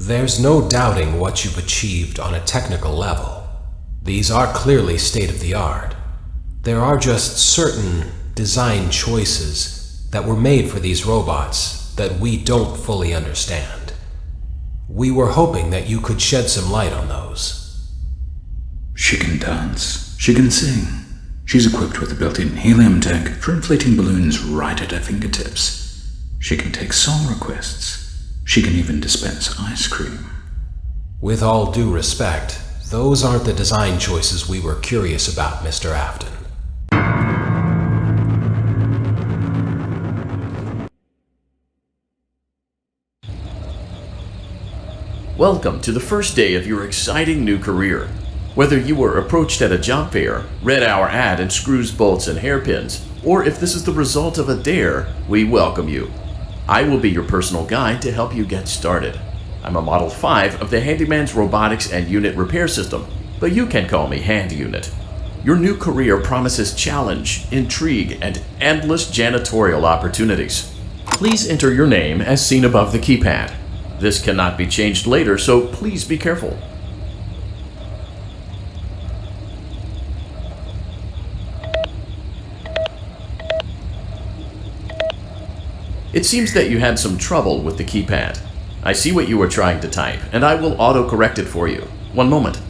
There's no doubting what you've achieved on a technical level. These are clearly state-of-the-art. There are just certain design choices that were made for these robots that we don't fully understand. We were hoping that you could shed some light on those. She can dance. She can sing. She's equipped with a built-in helium tank for inflating balloons right at her fingertips. She can take song requests. She can even dispense ice cream. With all due respect, those aren't the design choices we were curious about, Mr. Afton. Welcome to the first day of your exciting new career. Whether you were approached at a job fair, read our ad in screws, bolts, and hairpins, or if this is the result of a dare, we welcome you. I will be your personal guide to help you get started. I'm a Model 5 of the Handyman's Robotics and Unit Repair System, but you can call me Hand Unit. Your new career promises challenge, intrigue, and endless janitorial opportunities. Please enter your name as seen above the keypad. This cannot be changed later, so please be careful. It seems that you had some trouble with the keypad. I see what you were trying to type, and I will auto-correct it for you. One moment.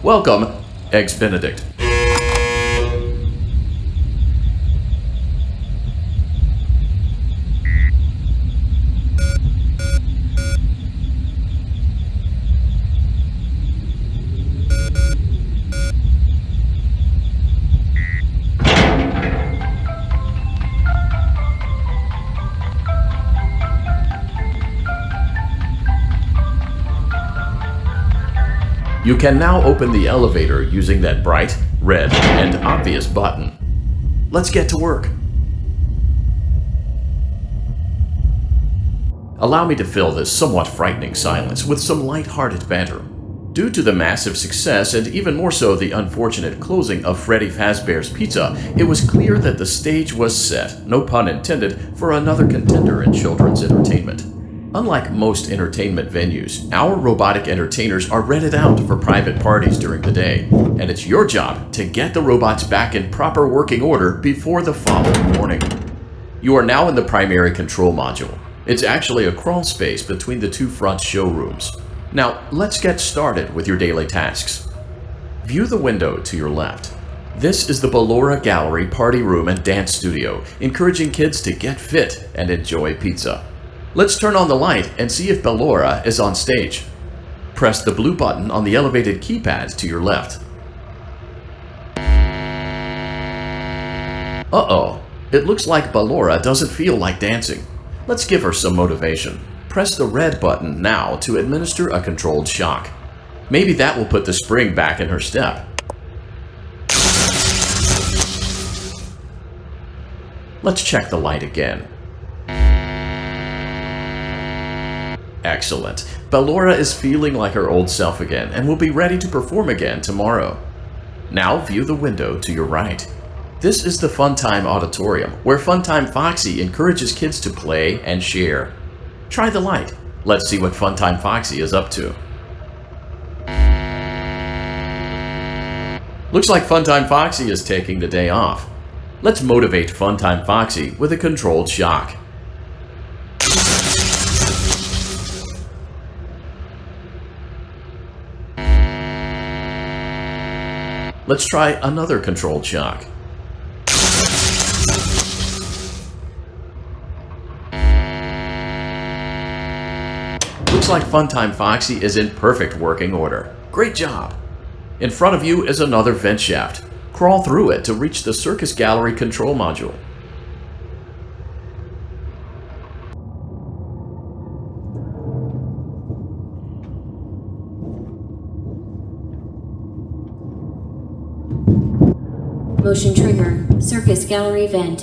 Welcome, Eggs Benedict. You can now open the elevator using that bright, red, and obvious button. Let's get to work. Allow me to fill this somewhat frightening silence with some light-hearted banter. Due to the massive success, and even more so the unfortunate closing of Freddy Fazbear's Pizza, it was clear that the stage was set, no pun intended, for another contender in children's entertainment. Unlike most entertainment venues, our robotic entertainers are rented out for private parties during the day, and it's your job to get the robots back in proper working order before the following morning. You are now in the primary control module. It's actually a crawl space between the two front showrooms. Now, let's get started with your daily tasks. View the window to your left. This is the Ballora Gallery Party Room and Dance Studio, encouraging kids to get fit and enjoy pizza. Let's turn on the light and see if Ballora is on stage. Press the blue button on the elevated keypad to your left. Uh-oh, it looks like Ballora doesn't feel like dancing. Let's give her some motivation. Press the red button now to administer a controlled shock. Maybe that will put the spring back in her step. Let's check the light again. Excellent. Ballora is feeling like her old self again and will be ready to perform again tomorrow. Now view the window to your right. This is the Funtime Auditorium, where Funtime Foxy encourages kids to play and share. Try the light. Let's see what Funtime Foxy is up to. Looks like Funtime Foxy is taking the day off. Let's motivate Funtime Foxy with a controlled shock. Let's try another controlled shock. Looks like Funtime Foxy is in perfect working order. Great job! In front of you is another vent shaft. Crawl through it to reach the Circus Gallery control module. Motion trigger. Circus Gallery vent.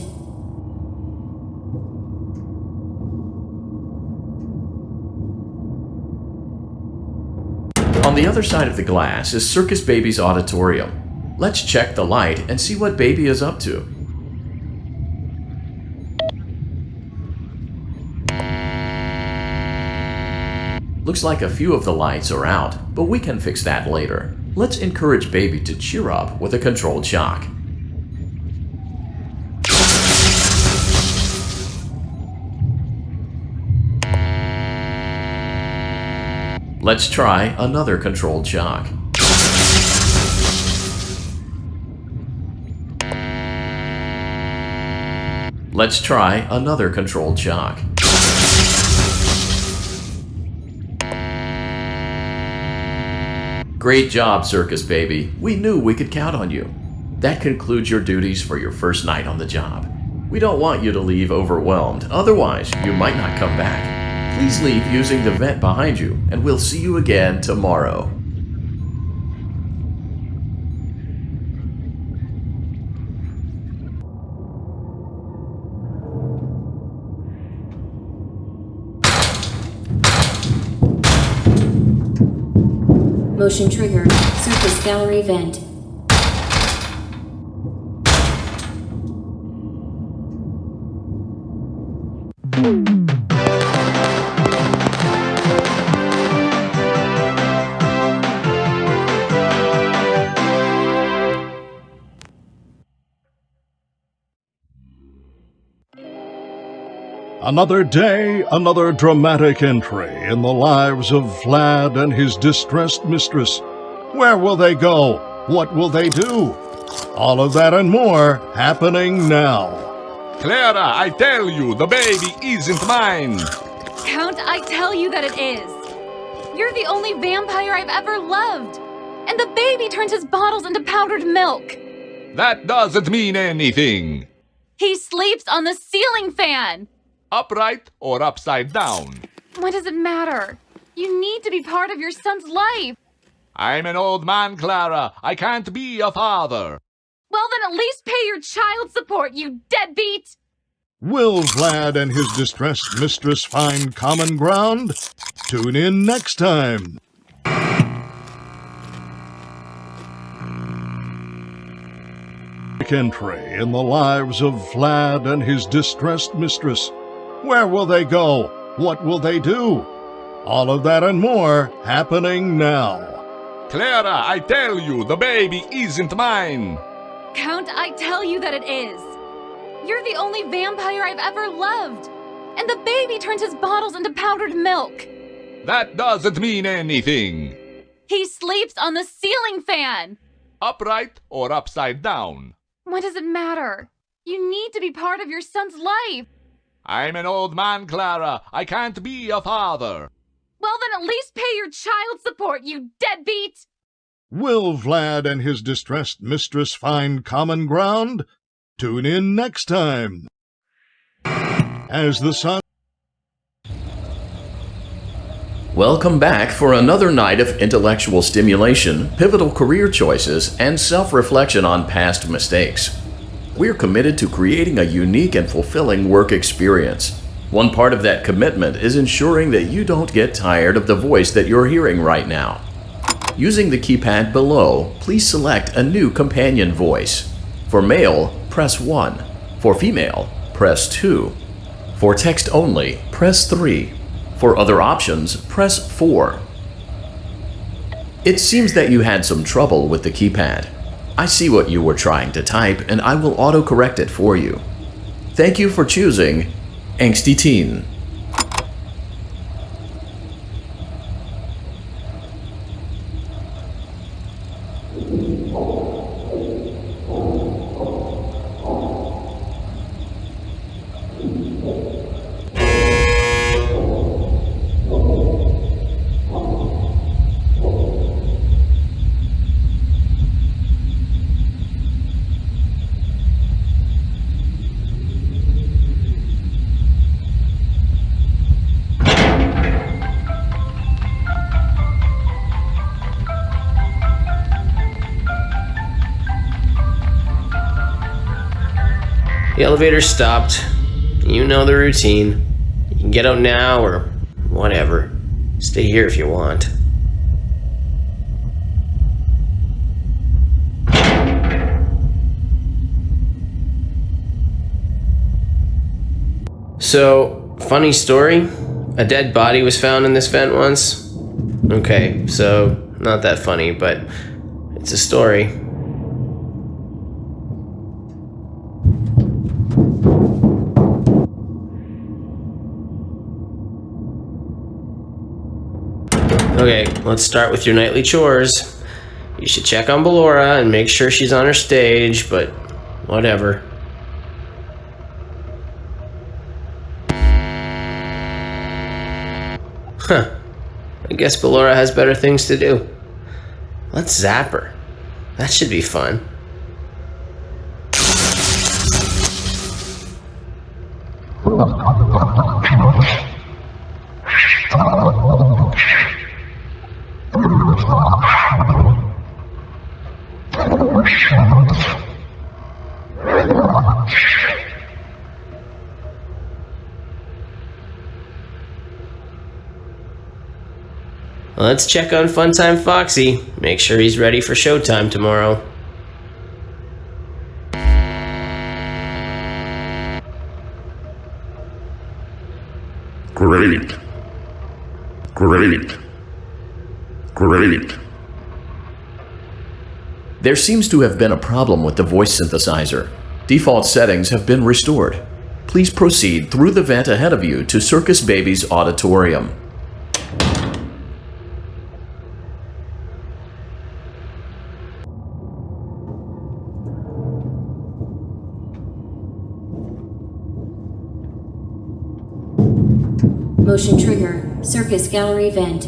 On the other side of the glass is Circus Baby's auditorium. Let's check the light and see what Baby is up to. Looks like a few of the lights are out, but we can fix that later. Let's encourage baby to cheer up with a controlled shock. Let's try another controlled shock. Let's try another controlled shock. Great job, Circus Baby. We knew we could count on you. That concludes your duties for your first night on the job. We don't want you to leave overwhelmed, otherwise you might not come back. Please leave using the vent behind you, and we'll see you again tomorrow. Motion trigger. Surface gallery vent. Another day, another dramatic entry in the lives of Vlad and his distressed mistress. Where will they go? What will they do? All of that and more happening now. Clara, I tell you, the baby isn't mine! Count, I tell you that it is. You're the only vampire I've ever loved. And the baby turns his bottles into powdered milk. That doesn't mean anything! He sleeps on the ceiling fan. Upright or upside down? What does it matter? You need to be part of your son's life. I'm an old man, Clara. I can't be a father. Well, then at least pay your child support, you deadbeat! Will Vlad and his distressed mistress find common ground? Tune in next time. Entry in the lives of Vlad and his distressed mistress. Where will they go? What will they do? All of that and more happening now. Clara, I tell you, the baby isn't mine! Count, I tell you that it is. You're the only vampire I've ever loved. And the baby turns his bottles into powdered milk. That doesn't mean anything! He sleeps on the ceiling fan. Upright or upside down? What does it matter? You need to be part of your son's life. I'm an old man, Clara. I can't be a father. Well, then at least pay your child support, you deadbeat! Will Vlad and his distressed mistress find common ground? Tune in next time. As the sun... Welcome back for another night of intellectual stimulation, pivotal career choices, and self-reflection on past mistakes. We're committed to creating a unique and fulfilling work experience. One part of that commitment is ensuring that you don't get tired of the voice that you're hearing right now. Using the keypad below, please select a new companion voice. For male, press 1. For female, press 2. For text only, press 3. For other options, press 4. It seems that you had some trouble with the keypad. I see what you were trying to type, and I will autocorrect it for you. Thank you for choosing Angsty Teen. The elevator stopped. You know the routine. You can get out now or whatever. Stay here if you want. So, funny story. A dead body was found in this vent once? Okay, so not that funny, but it's a story. Okay, let's start with your nightly chores. You should check on Ballora and make sure she's on her stage, but whatever. Huh. I guess Ballora has better things to do. Let's zap her. That should be fun. Let's check on Funtime Foxy. Make sure he's ready for showtime tomorrow. Great. Great. Great. There seems to have been a problem with the voice synthesizer. Default settings have been restored. Please proceed through the vent ahead of you to Circus Baby's auditorium. Motion trigger. Circus gallery vent.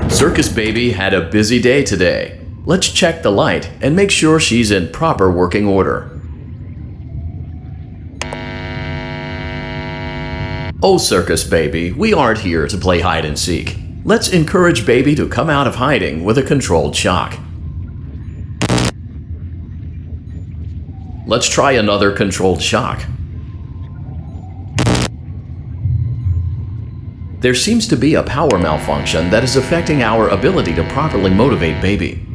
Circus Baby had a busy day today. Let's check the light and make sure she's in proper working order. Oh, Circus Baby, we aren't here to play hide and seek. Let's encourage Baby to come out of hiding with a controlled shock. Let's try another controlled shock. There seems to be a power malfunction that is affecting our ability to properly motivate Baby.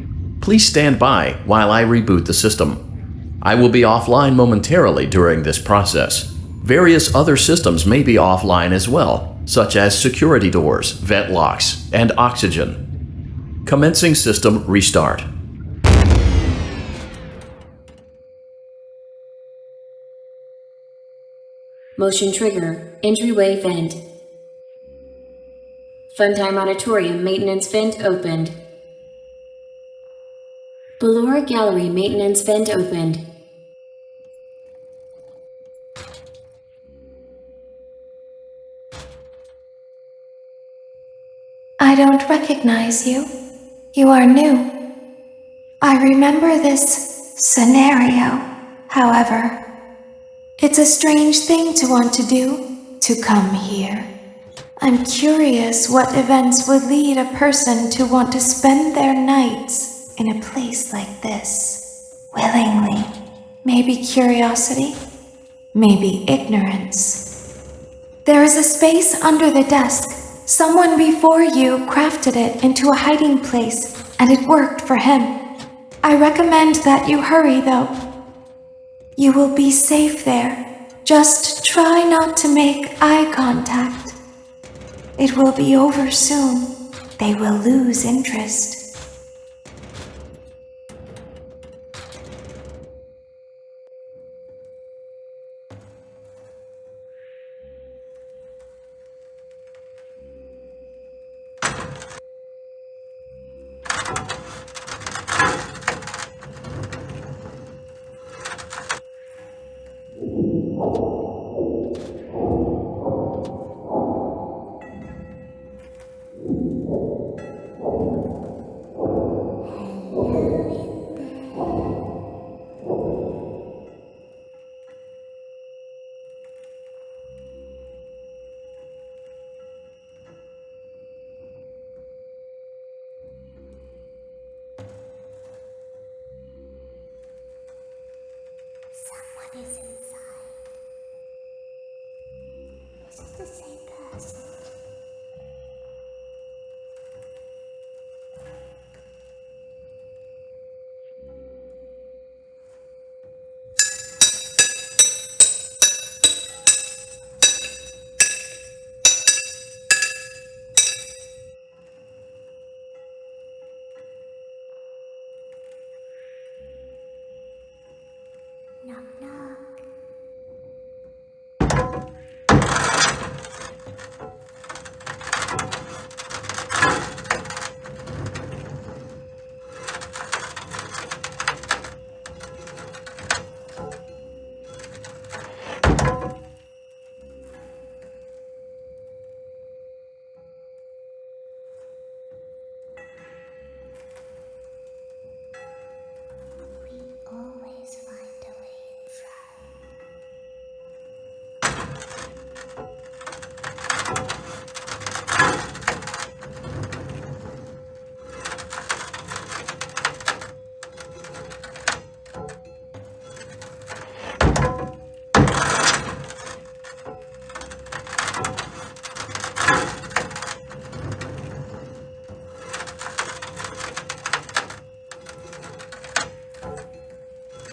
Please stand by while I reboot the system. I will be offline momentarily during this process. Various other systems may be offline as well, such as security doors, vent locks, and oxygen. Commencing system restart. Motion trigger. Entryway vent. Funtime auditorium maintenance vent opened. Ballora gallery maintenance vent opened. I don't recognize you. You are new. I remember this scenario, however. It's a strange thing to want to do, to come here. I'm curious what events would lead a person to want to spend their nights in a place like this. Willingly. Maybe curiosity, maybe ignorance. There is a space under the desk. Someone before you crafted it into a hiding place, and it worked for him. I recommend that you hurry, though. You will be safe there. Just try not to make eye contact. It will be over soon. They will lose interest. Someone is inside. Is it the same person?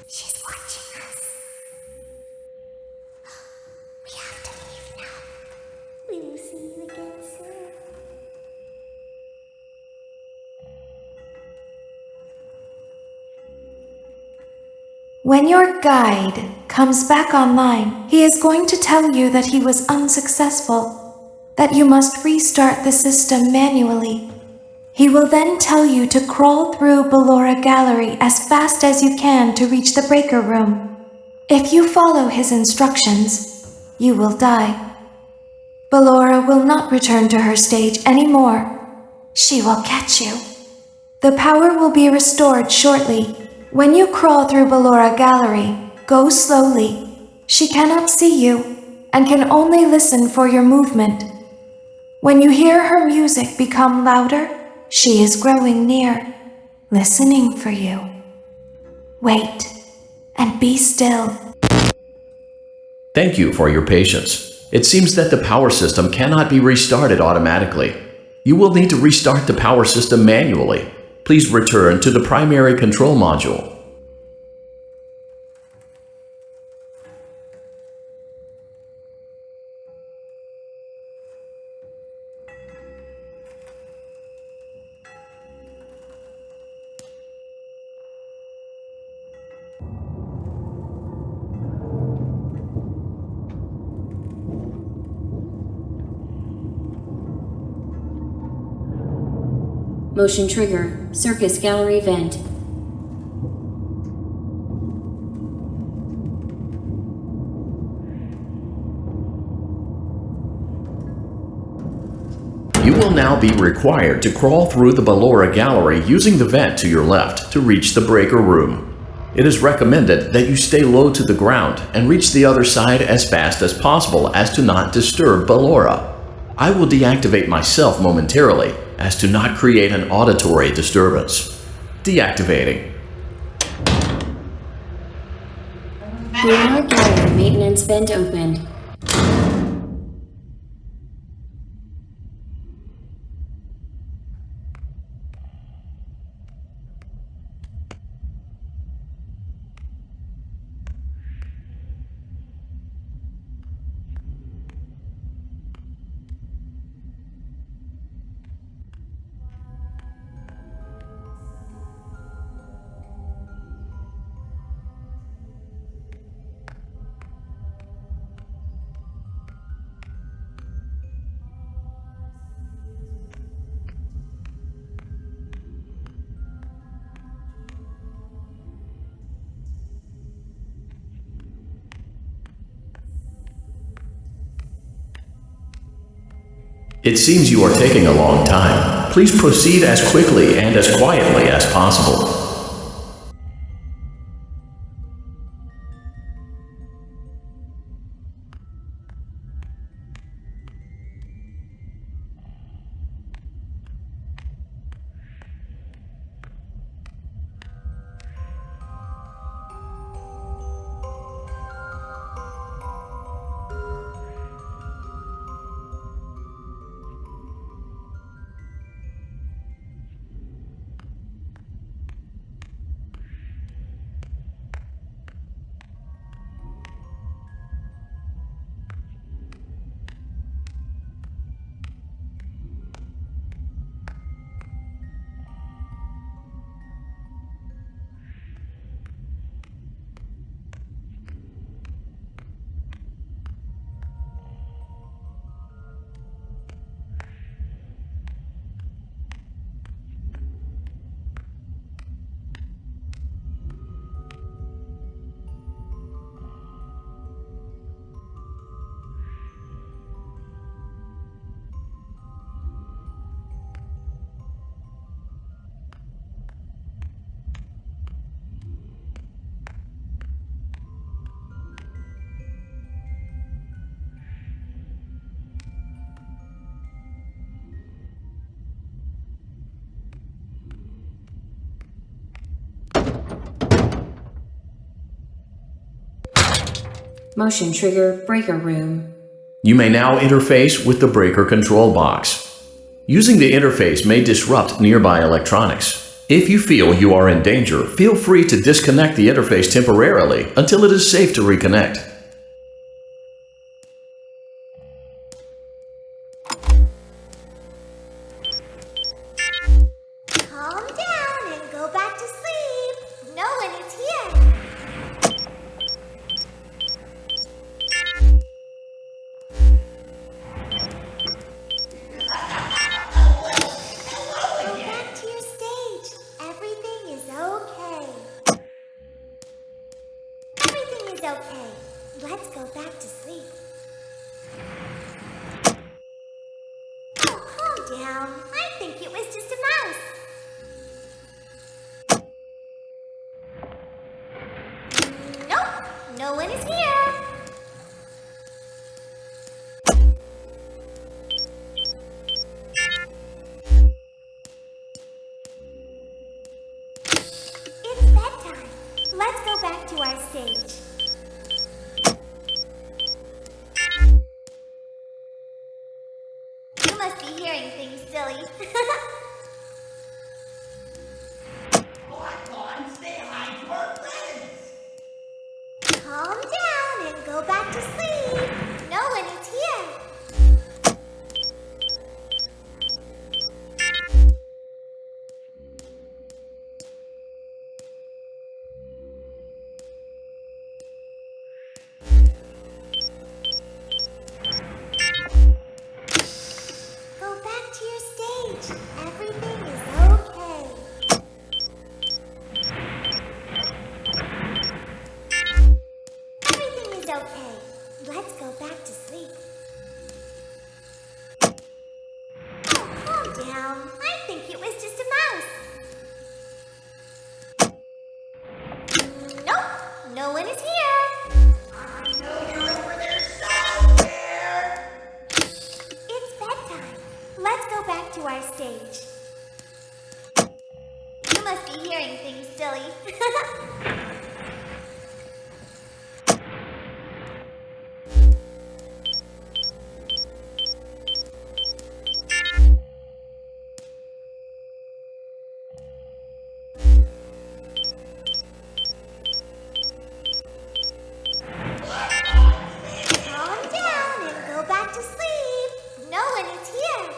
She's watching us. We have to leave now. We will see you again soon. When your guide comes back online, he is going to tell you that he was unsuccessful, that you must restart the system manually. He will then tell you to crawl through Ballora Gallery as fast as you can to reach the breaker room. If you follow his instructions, you will die. Ballora will not return to her stage anymore. She will catch you. The power will be restored shortly. When you crawl through Ballora Gallery, go slowly. She cannot see you and can only listen for your movement. When you hear her music become louder, she is growing near, listening for you. Wait and be still. Thank you for your patience. It seems that the power system cannot be restarted automatically. You will need to restart the power system manually. Please return to the primary control module. Motion trigger. Circus gallery vent. You will now be required to crawl through the Ballora Gallery using the vent to your left to reach the breaker room. It is recommended that you stay low to the ground and reach the other side as fast as possible as to not disturb Ballora. I will deactivate myself momentarily as to not create an auditory disturbance. Deactivating. Ballora gallery maintenance vent opened. It seems you are taking a long time. Please proceed as quickly and as quietly as possible. Motion trigger breaker room. You may now interface with the breaker control box. Using the interface may disrupt nearby electronics. If you feel you are in danger, feel free to disconnect the interface temporarily until it is safe to reconnect. Calm down and go back to sleep. No one is here. Go back to your stage. Everything is okay. Everything is okay. Let's go back to sleep. Oh, calm down. I think it was just a mouse. Nope, no one is here. It's bedtime. Let's go back to our stage. You must be hearing things, silly. Calm down and go back to sleep. No one is here. Go back to your stage. Everything is okay. Everything is okay. Let's go back to sleep. Oh, calm down. I think it was just a mouse. Nope, no one is here. I know you're over there somewhere. It's bedtime. Let's go back to our stage. You must be hearing things, silly. Calm down and go back to sleep. No one is here.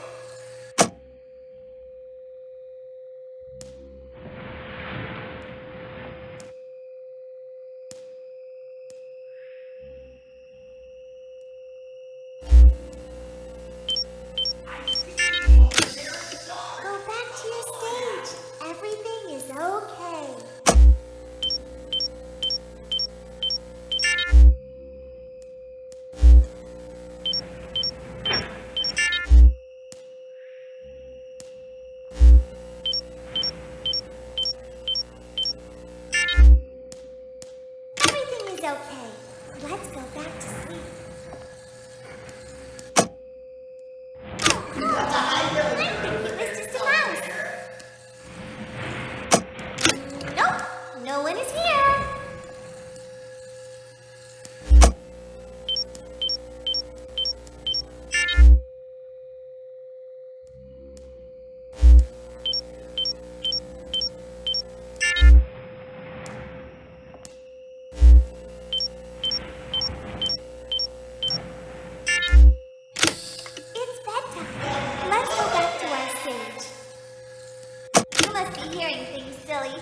Go back to your stage. Everything is okay. Everything is okay. Let's go back to sleep. I think it was just a mouse. Nope, no one is here. It's bedtime. Let's go back to our stage. You must be hearing things, silly.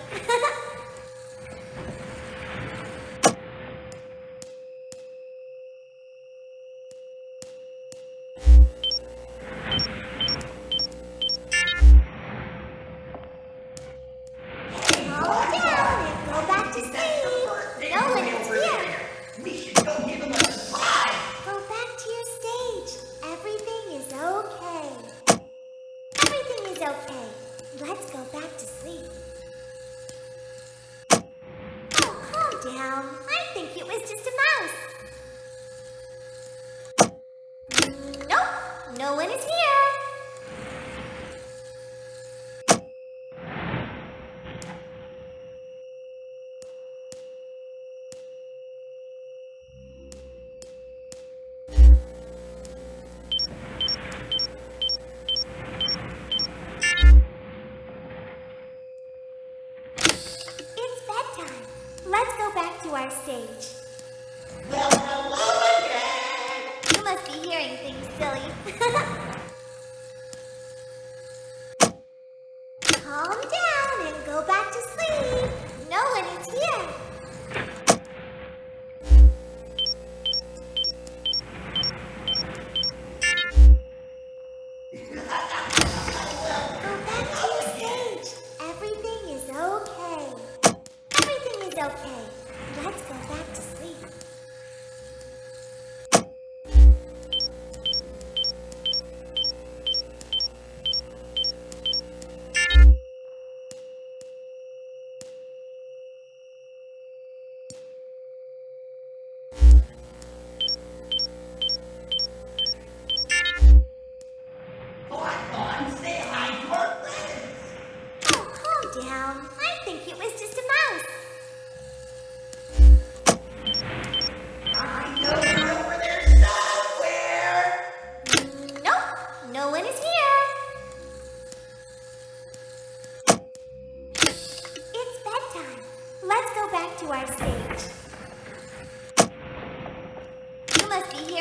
Calm down and go back to sleep. No one is here. Go back to your stage. Everything is okay. Everything is okay. Let's go back to sleep. Oh, calm down. I think it was just a mouse. Nope, no one is here.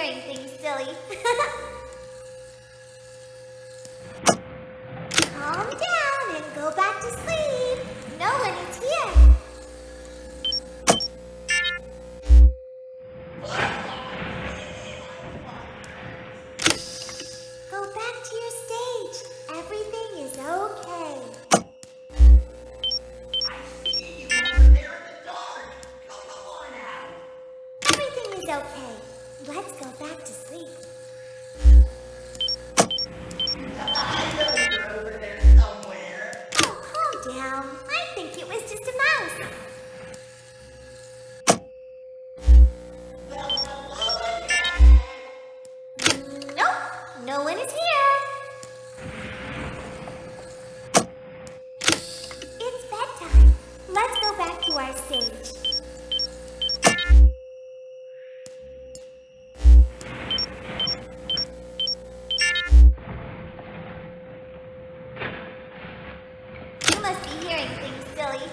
hearing things, silly. Calm down and go back to sleep. No one is here. Go back to your stage. Everything is okay. I see you over there in the dark. Come on out. Everything is okay. Let's go back to sleep. I know you're over there somewhere. Oh, calm down. I think it was just a mouse. Well, hello again. Nope, no one is here. It's bedtime. Let's go back to our stage. You must be hearing things, silly.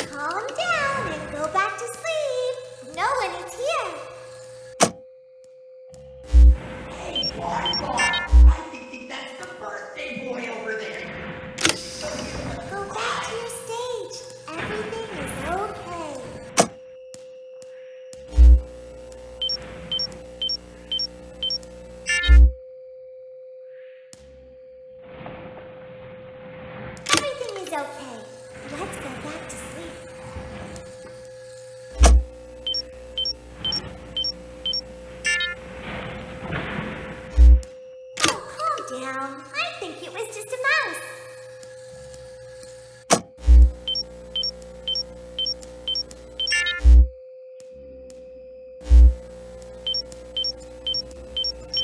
Calm down and go back to sleep. No one is here. Hey, boy. I think that's the birthday boy over there. Go back to your stage. Everything is okay. Everything is okay. Let's go back to sleep. Oh, calm down. I think it was just a mouse.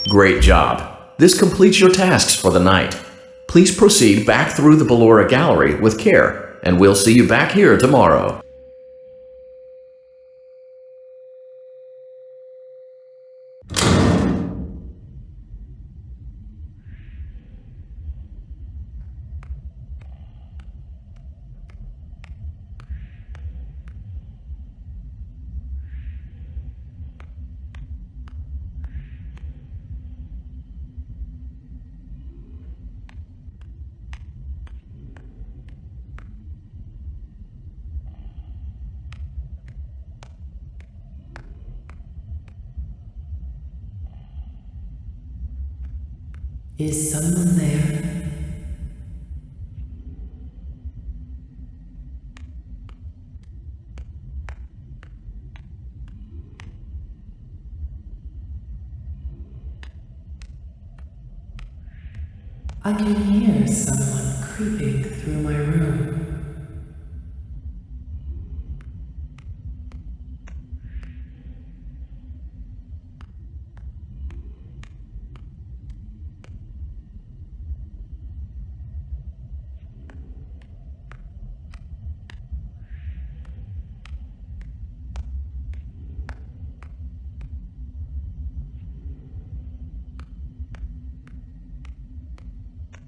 Great job. This completes your tasks for the night. Please proceed back through the Ballora gallery with care, and we'll see you back here tomorrow. Is someone there? I can hear someone creeping through my room.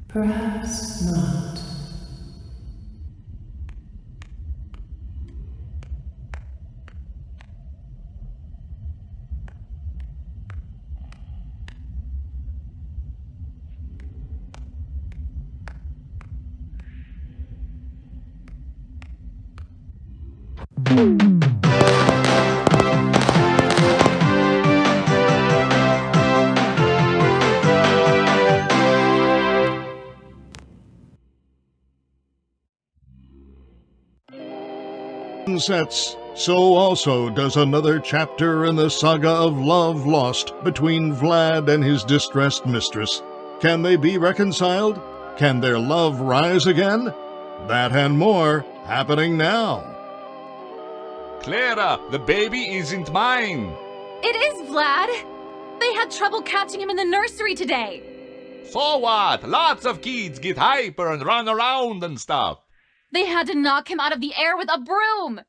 Perhaps not. Sets, so also does another chapter in the saga of love lost between Vlad and his distressed mistress. Can they be reconciled? Can their love rise again? That and more happening now. Clara, the baby isn't mine. It is, Vlad. They had trouble catching him in the nursery today. So what? Lots of kids get hyper and run around and stuff. They had to knock him out of the air with a broom.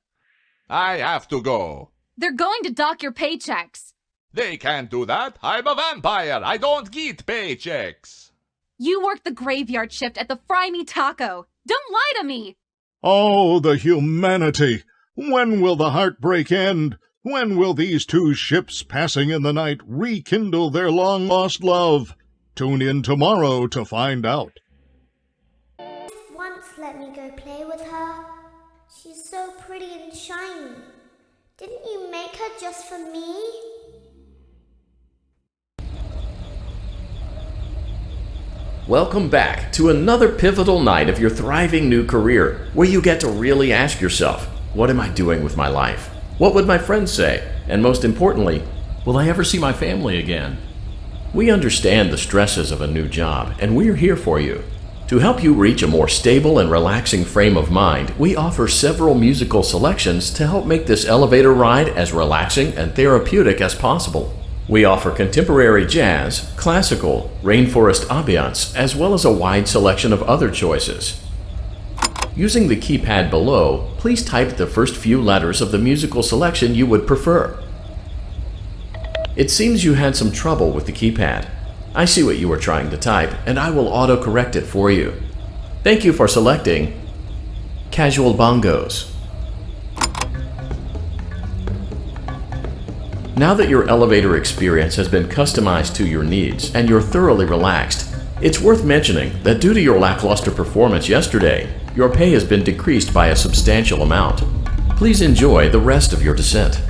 I have to go. They're going to dock your paychecks. They can't do that. I'm a vampire. I don't get paychecks. You work the graveyard shift at the Fry Me Taco. Don't lie to me. Oh, the humanity! When will the heartbreak end? When will these two ships passing in the night rekindle their long-lost love? Tune in tomorrow to find out. Once let me go play with her. She's so pretty and shiny. Didn't you make her just for me? Welcome back to another pivotal night of your thriving new career, where you get to really ask yourself, what am I doing with my life? What would my friends say? And most importantly, will I ever see my family again? We understand the stresses of a new job, and we're here for you. To help you reach a more stable and relaxing frame of mind, we offer several musical selections to help make this elevator ride as relaxing and therapeutic as possible. We offer contemporary jazz, classical, rainforest ambiance, as well as a wide selection of other choices. Using the keypad below, please type the first few letters of the musical selection you would prefer. It seems you had some trouble with the keypad. I see what you were trying to type, and I will auto-correct it for you. Thank you for selecting Casual Bongos. Now that your elevator experience has been customized to your needs and you're thoroughly relaxed, it's worth mentioning that due to your lackluster performance yesterday, your pay has been decreased by a substantial amount. Please enjoy the rest of your descent.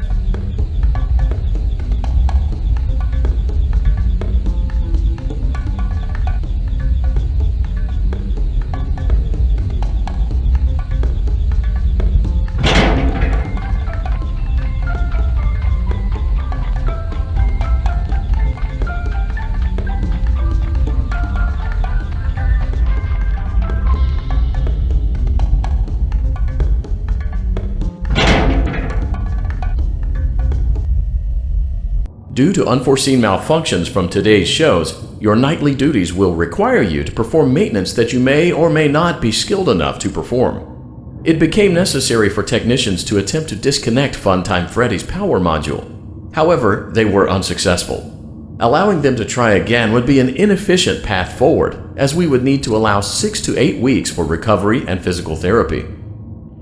Due to unforeseen malfunctions from today's shows, your nightly duties will require you to perform maintenance that you may or may not be skilled enough to perform. It became necessary for technicians to attempt to disconnect Funtime Freddy's power module. However, they were unsuccessful. Allowing them to try again would be an inefficient path forward, as we would need to allow 6 to 8 weeks for recovery and physical therapy.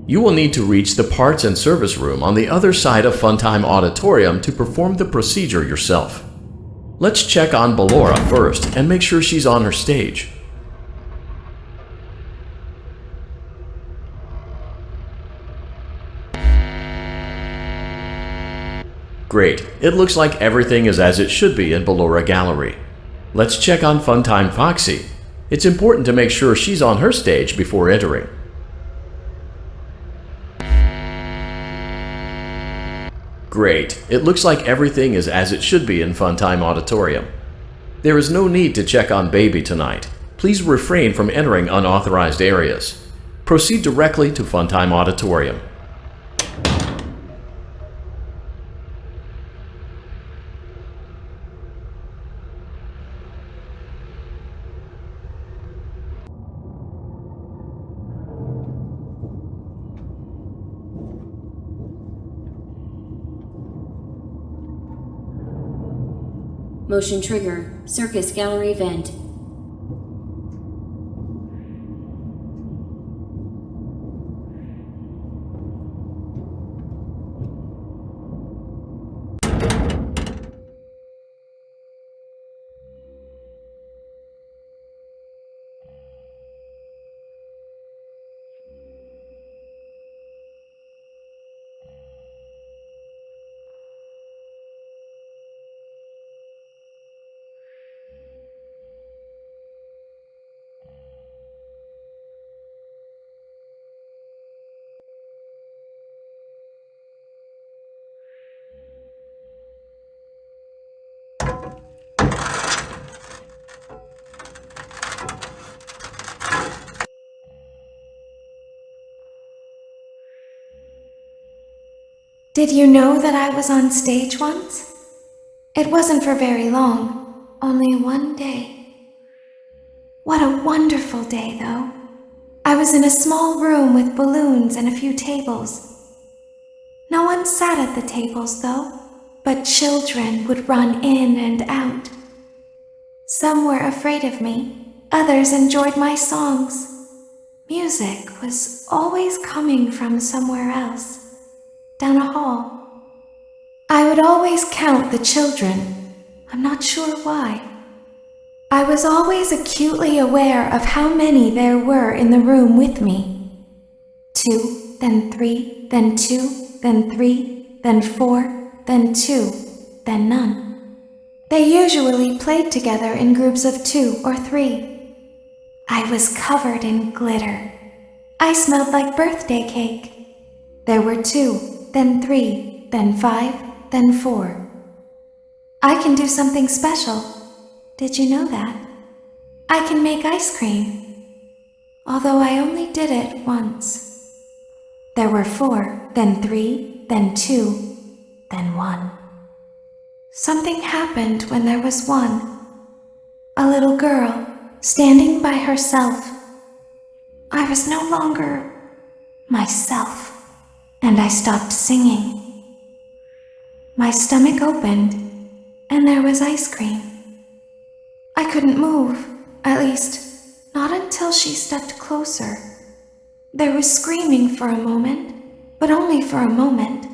You will need to reach the parts and service room on the other side of Funtime Auditorium to perform the procedure yourself. Let's check on Ballora first and make sure she's on her stage. Great, it looks like everything is as it should be in Ballora Gallery. Let's check on Funtime Foxy. It's important to make sure she's on her stage before entering. Great. It looks like everything is as it should be in Funtime Auditorium. There is no need to check on Baby tonight. Please refrain from entering unauthorized areas. Proceed directly to Funtime Auditorium. Motion trigger. Circus gallery vent. Did you know that I was on stage once? It wasn't for very long, only one day. What a wonderful day, though. I was in a small room with balloons and a few tables. No one sat at the tables, though, but children would run in and out. Some were afraid of me, others enjoyed my songs. Music was always coming from somewhere else, down a hall. I would always count the children. I'm not sure why. I was always acutely aware of how many there were in the room with me. 2, then 3, then 2, then 3, then 4, then 2, then none. They usually played together in groups of 2 or 3. I was covered in glitter. I smelled like birthday cake. There were 2, then 3, then 5, then 4. I can do something special. Did you know that? I can make ice cream. Although I only did it once. There were 4, then 3, then 2, then 1. Something happened when there was 1. A little girl, standing by herself. I was no longer myself, and I stopped singing. My stomach opened, and there was ice cream. I couldn't move, at least, not until she stepped closer. There was screaming for a moment, but only for a moment.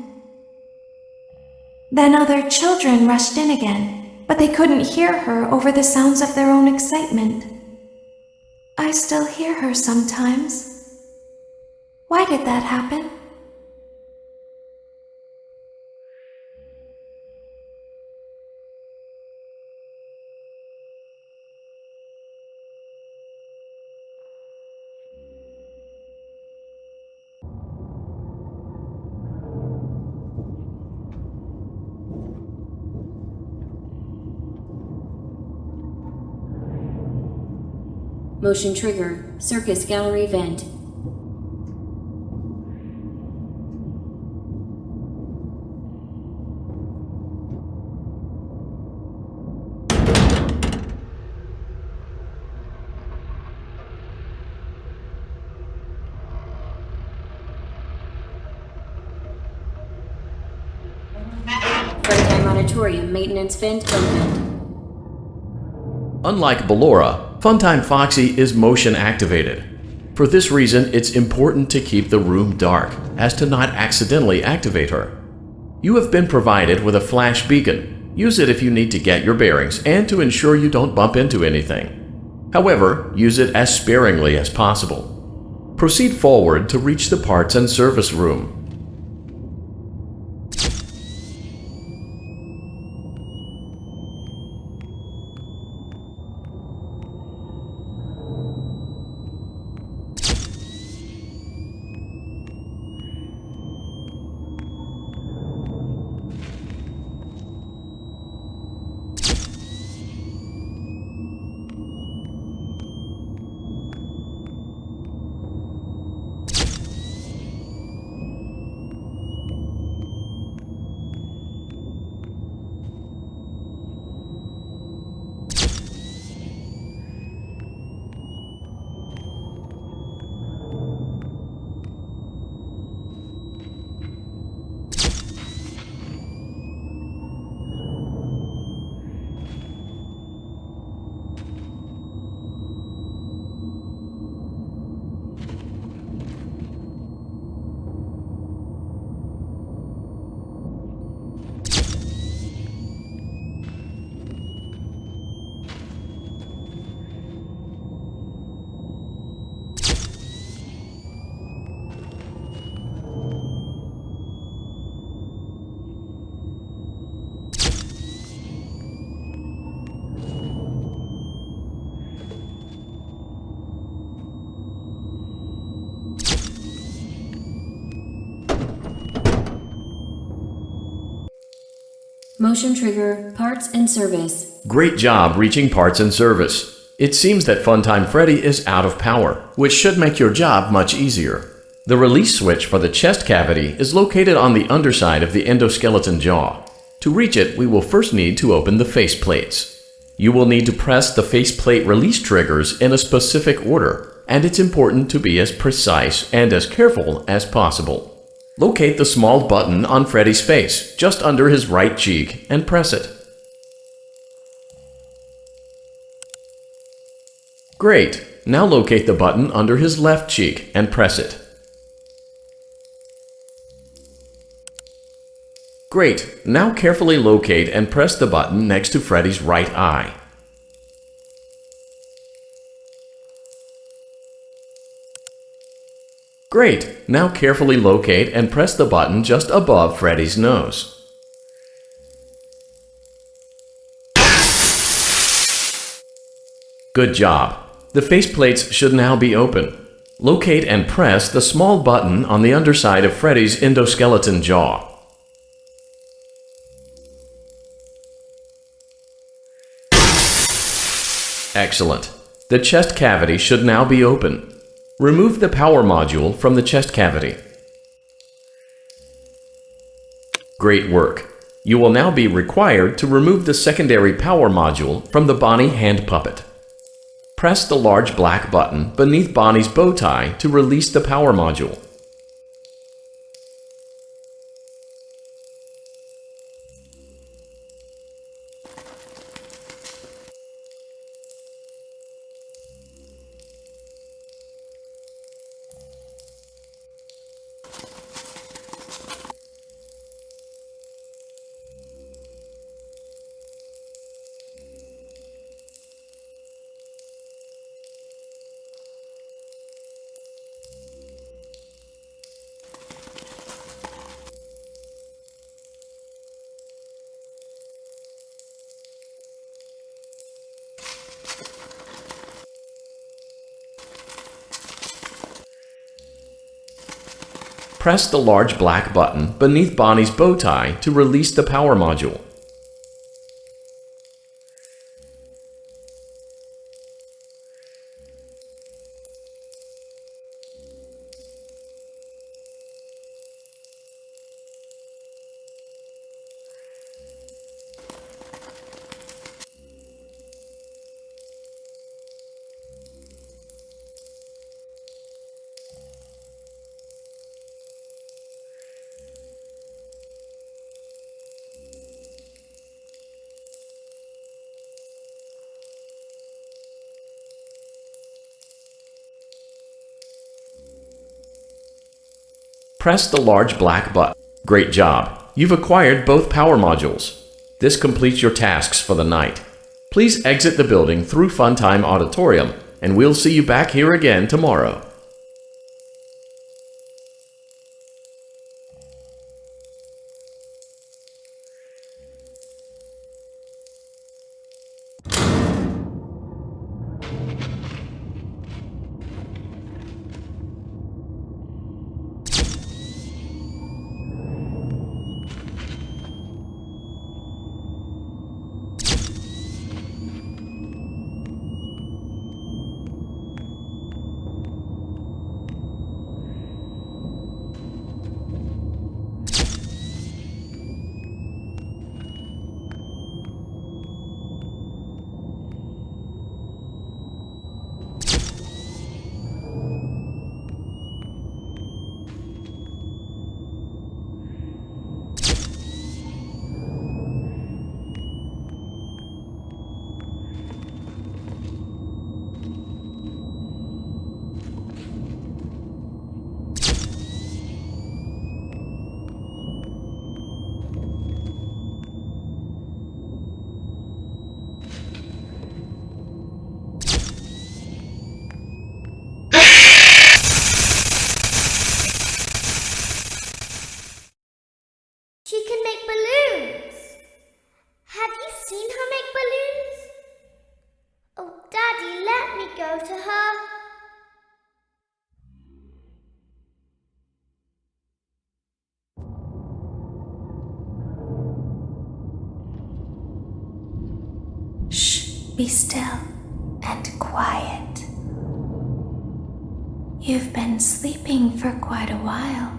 Then other children rushed in again, but they couldn't hear her over the sounds of their own excitement. I still hear her sometimes. Why did that happen? Motion trigger. Circus gallery vent. Freddy Monitorium maintenance vent open. Unlike Ballora, Funtime Foxy is motion activated. For this reason, it's important to keep the room dark, as to not accidentally activate her. You have been provided with a flash beacon. Use it if you need to get your bearings and to ensure you don't bump into anything. However, use it as sparingly as possible. Proceed forward to reach the parts and service room. Motion trigger. Parts and service. Great job reaching parts and service. It seems that Funtime Freddy is out of power, which should make your job much easier. The release switch for the chest cavity is located on the underside of the endoskeleton jaw. To reach it, we will first need to open the face plates. You will need to press the faceplate release triggers in a specific order, and it's important to be as precise and as careful as possible. Locate the small button on Freddy's face, just under his right cheek, and press it. Great! Now locate the button under his left cheek and press it. Great. Now carefully locate and press the button next to Freddy's right eye. Great. Now carefully locate and press the button just above Freddy's nose. Good job. The faceplates should now be open. Locate and press the small button on the underside of Freddy's endoskeleton jaw. Excellent. The chest cavity should now be open. Remove the power module from the chest cavity. Great work. You will now be required to remove the secondary power module from the Bonnie hand puppet. Press the large black button beneath Bonnie's bow tie to release the power module. Press the large black button beneath Bonnie's bow tie to release the power module. Press the large black button. Great job! You've acquired both power modules. This completes your tasks for the night. Please exit the building through Funtime Auditorium, and we'll see you back here again tomorrow. She can make balloons. Have you seen her make balloons? Oh, Daddy, let me go to her. Shh, be still and quiet. You've been sleeping for quite a while.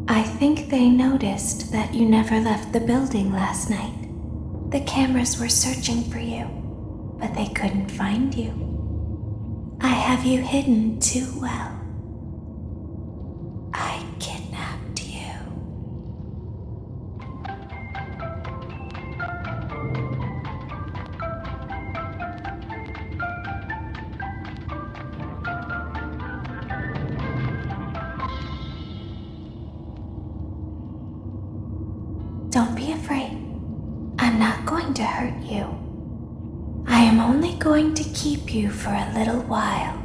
I think they noticed that you never left the building last night. The cameras were searching for you, but they couldn't find you. I have you hidden too well. I kidnapped you. Don't be afraid. I'm not going to hurt you. I am only going to keep you for a little while.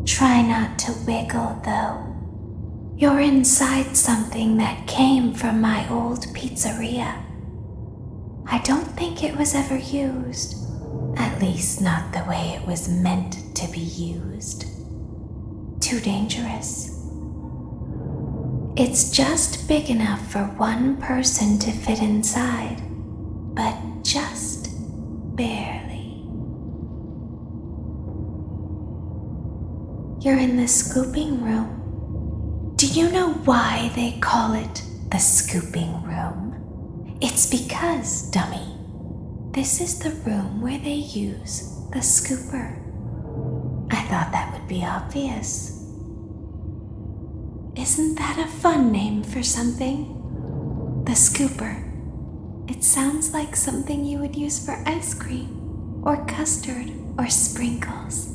Try not to wiggle, though. You're inside something that came from my old pizzeria. I don't think it was ever used. At least not the way it was meant to be used. Too dangerous. It's just big enough for one person to fit inside, but just barely. You're in the scooping room. Do you know why they call it the scooping room? It's because, dummy, this is the room where they use the scooper. I thought that would be obvious. Isn't that a fun name for something? The scooper. It sounds like something you would use for ice cream, or custard, or sprinkles.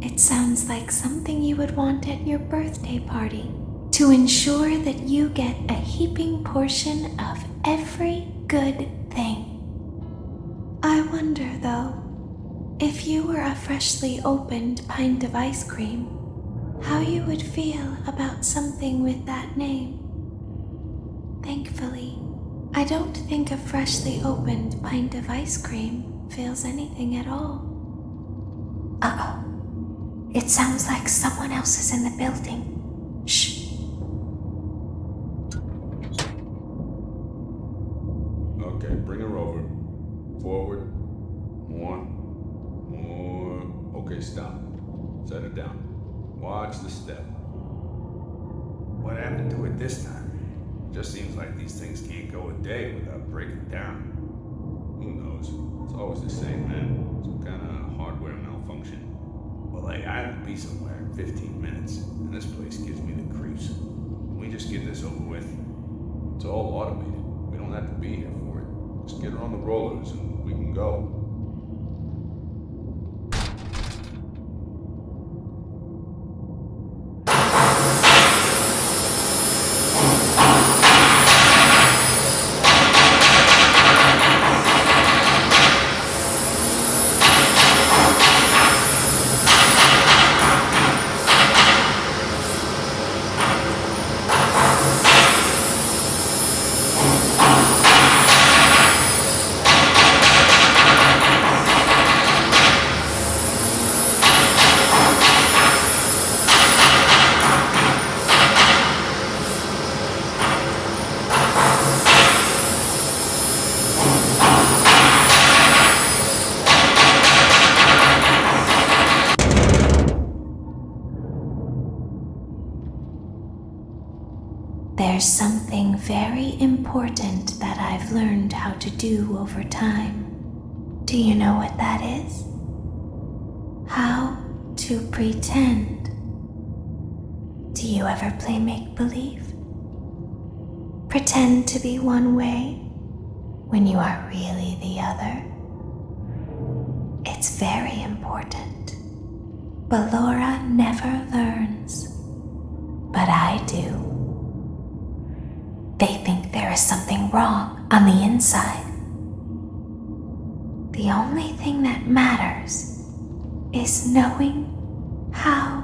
It sounds like something you would want at your birthday party to ensure that you get a heaping portion of every good thing. I wonder, though, if you were a freshly opened pint of ice cream, how you would feel about something with that name. Thankfully, I don't think a freshly opened pint of ice cream feels anything at all. Uh-oh. It sounds like someone else is in the building. Shh. Okay, bring her over. Forward. More. Okay, stop. Set her down. Watch the step. What happened to it this time? Just seems like these things can't go a day without breaking down. Who knows? It's always the same, man. Some kind of hardware malfunction. Well, I have to be somewhere in 15 minutes, and this place gives me the creeps. Can we just get this over with? It's all automated. We don't have to be here for it. Just get her on the rollers and we can go. There's something very important that I've learned how to do over time. Do you know what that is? How to pretend. Do you ever play make-believe? Pretend to be one way when you are really the other. It's very important. Ballora never learns, but I do. They think there is something wrong on the inside. The only thing that matters is knowing how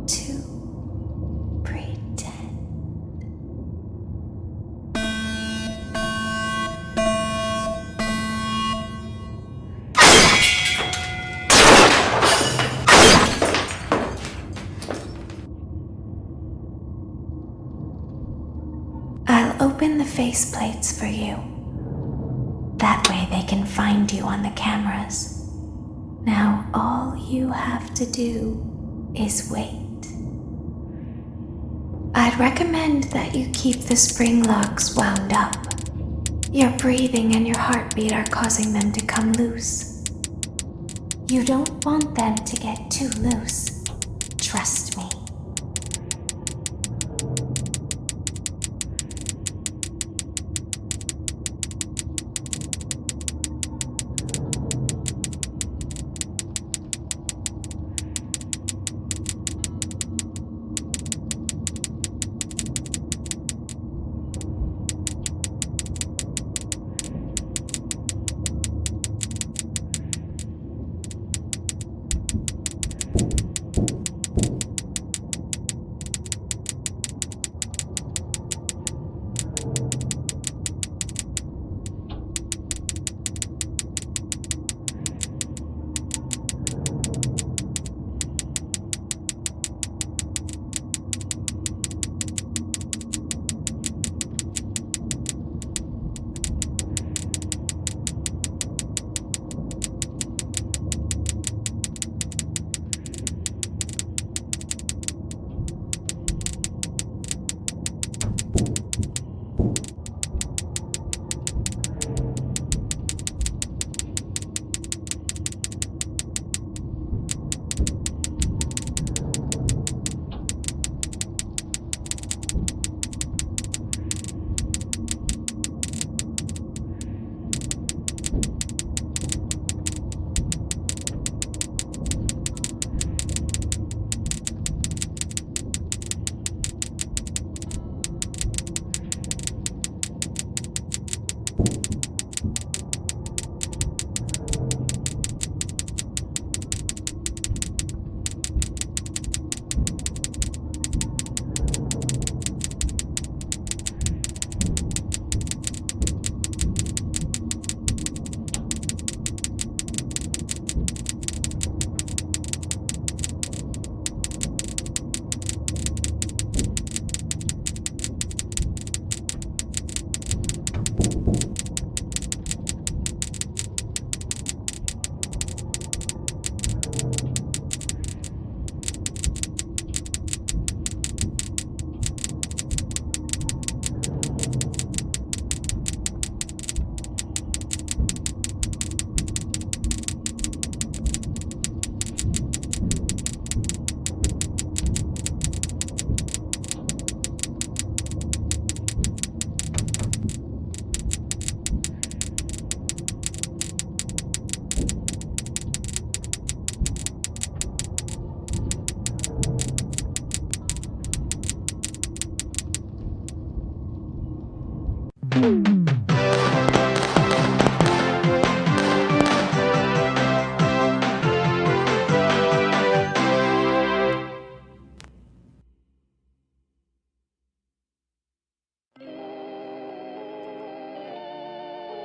to pretend. I'll open the faceplates for you. That way they can find you on the cameras. Now all you have to do is wait. I'd recommend that you keep the spring locks wound up. Your breathing and your heartbeat are causing them to come loose. You don't want them to get too loose. Trust me.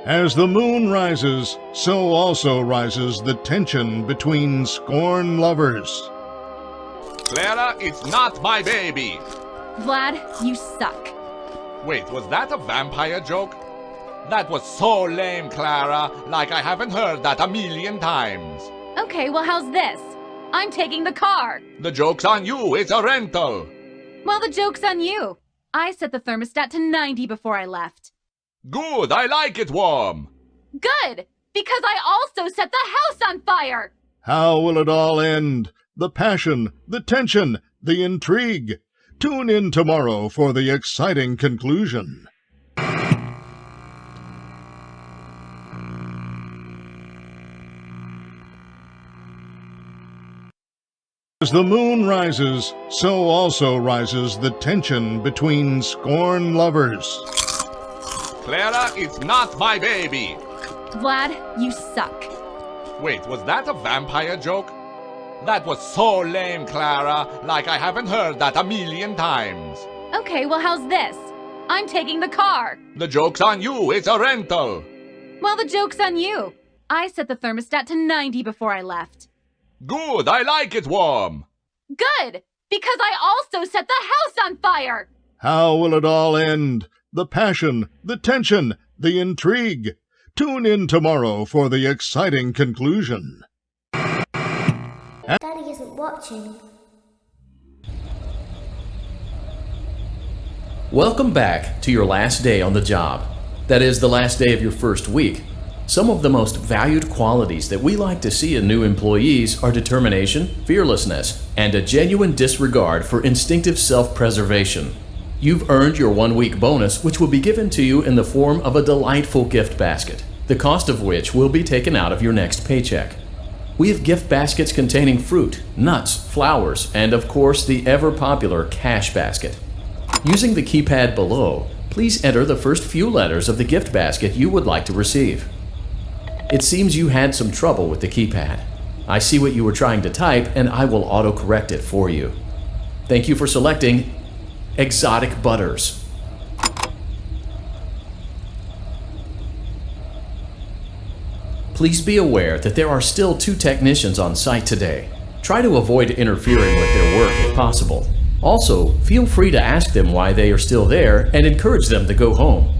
As the moon rises, so also rises the tension between scorn lovers. Clara, it's not my baby! Vlad, you suck. Wait, was that a vampire joke? That was so lame, Clara. Like I haven't heard that a million times. Okay, well, how's this? I'm taking the car. The joke's on you. It's a rental. Well, the joke's on you. I set the thermostat to 90 before I left. Good, I like it warm. Good, because I also set the house on fire. How will it all end? The passion, the tension, the intrigue. Tune in tomorrow for the exciting conclusion. As the moon rises, so also rises the tension between scorn lovers. Clara, it's not my baby. Vlad, you suck. Wait, was that a vampire joke? That was so lame, Clara. Like I haven't heard that a million times. Okay, well, how's this? I'm taking the car. The joke's on you. It's a rental. Well, the joke's on you. I set the thermostat to 90 before I left. Good, I like it warm. Good, because I also set the house on fire. How will it all end? The passion, the tension, the intrigue. Tune in tomorrow for the exciting conclusion. Daddy isn't watching. Welcome back to your last day on the job. That is, the last day of your first week. Some of the most valued qualities that we like to see in new employees are determination, fearlessness, and a genuine disregard for instinctive self-preservation. You've earned your 1-week bonus, which will be given to you in the form of a delightful gift basket, the cost of which will be taken out of your next paycheck. We have gift baskets containing fruit, nuts, flowers, and of course the ever-popular cash basket. Using the keypad below, please enter the first few letters of the gift basket you would like to receive. It seems you had some trouble with the keypad. I see what you were trying to type, and I will auto-correct it for you. Thank you for selecting Exotic Butters. Please be aware that there are still 2 technicians on site today. Try to avoid interfering with their work if possible. Also, feel free to ask them why they are still there and encourage them to go home.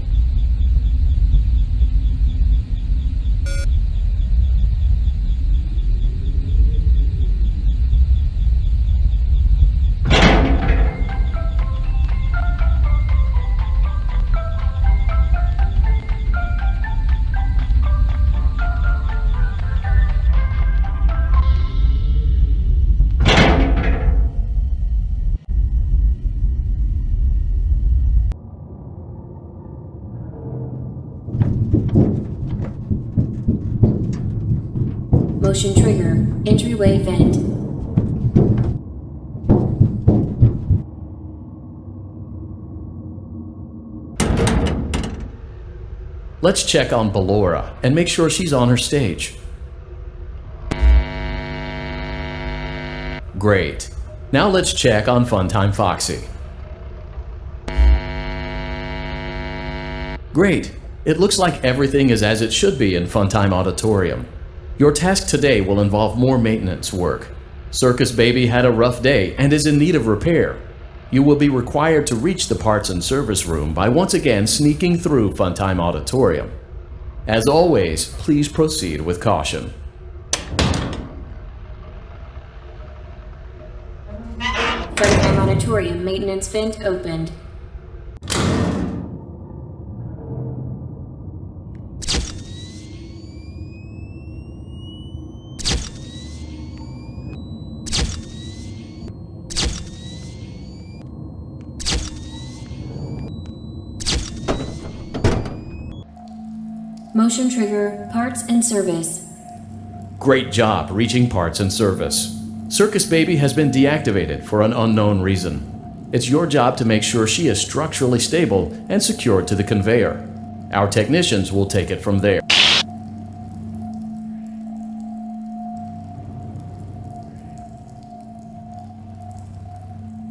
Motion trigger. Entryway vent. Let's check on Ballora and make sure she's on her stage. Great. Now let's check on Funtime Foxy. Great. It looks like everything is as it should be in Funtime Auditorium. Your task today will involve more maintenance work. Circus Baby had a rough day and is in need of repair. You will be required to reach the parts and service room by once again sneaking through Funtime Auditorium. As always, please proceed with caution. Funtime Auditorium maintenance vent opened. Motion trigger, parts and service. Great job reaching parts and service. Circus Baby has been deactivated for an unknown reason. It's your job to make sure she is structurally stable and secured to the conveyor. Our technicians will take it from there.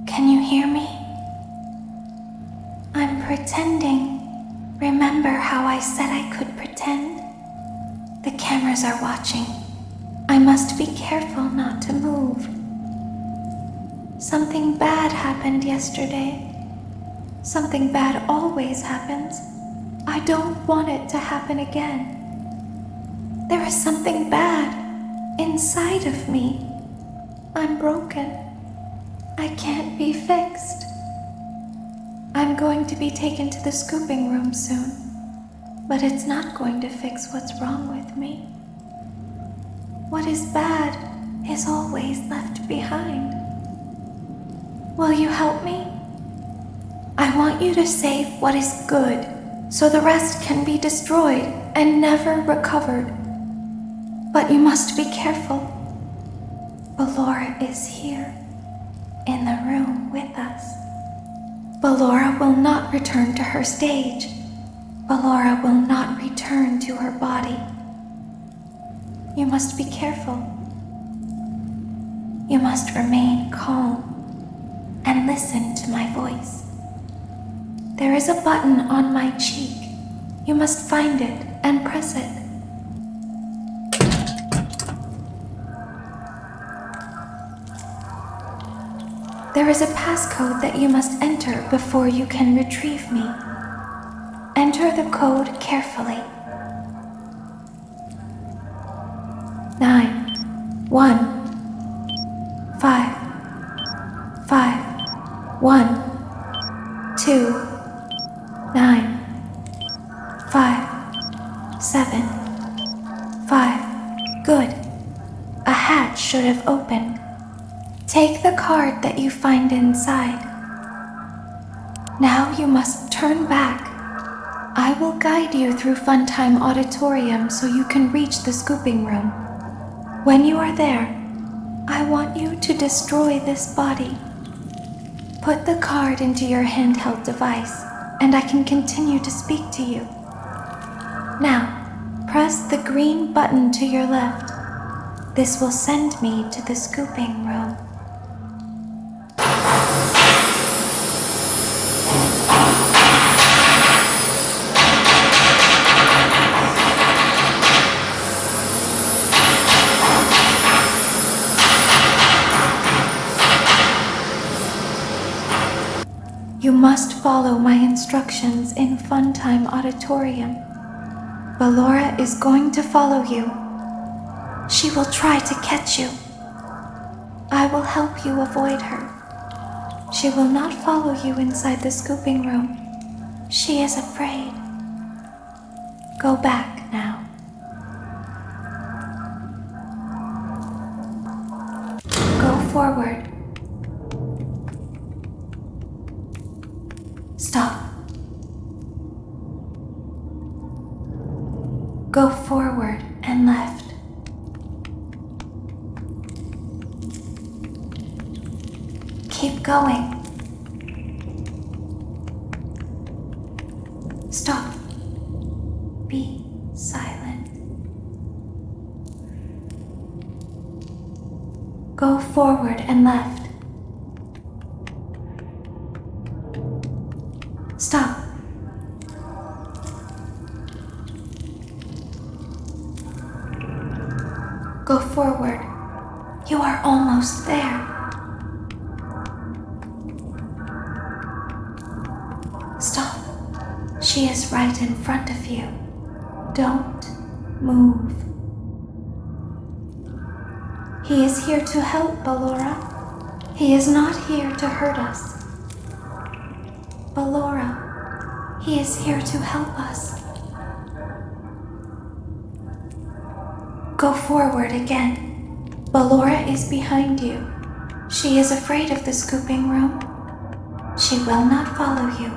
Can you hear me? I'm pretending. Remember how I said I could pretend? The cameras are watching. I must be careful not to move. Something bad happened yesterday. Something bad always happens. I don't want it to happen again. There is something bad inside of me. I'm broken. I can't be fixed. I'm going to be taken to the scooping room soon, but it's not going to fix what's wrong with me. What is bad is always left behind. Will you help me? I want you to save what is good, so the rest can be destroyed and never recovered. But you must be careful. Ballora is here, in the room with us. Ballora will not return to her stage. Ballora will not return to her body. You must be careful. You must remain calm and listen to my voice. There is a button on my cheek. You must find it and press it. There is a passcode that you must enter before you can retrieve me. Enter the code carefully. 9, 1, 5, 5, 1, 2, 9, 5, 7, 5. Good. A hatch should have opened. Take the card that you find inside. Now you must turn back. I will guide you through Funtime Auditorium so you can reach the scooping room. When you are there, I want you to destroy this body. Put the card into your handheld device, and I can continue to speak to you. Now, press the green button to your left. This will send me to the scooping room. You must follow my instructions in Funtime Auditorium. Ballora is going to follow you. She will try to catch you. I will help you avoid her. She will not follow you inside the scooping room. She is afraid. Go back now. Go forward. Stop. Go forward and left. Keep going. Stop. Be silent. Go forward and left. Stop. Go forward. You are almost there. Stop. She is right in front of you. Don't move. He is here to help, Ballora. He is not here to hurt us. Ballora, he is here to help us. Go forward again. Ballora is behind you. She is afraid of the scooping room. She will not follow you.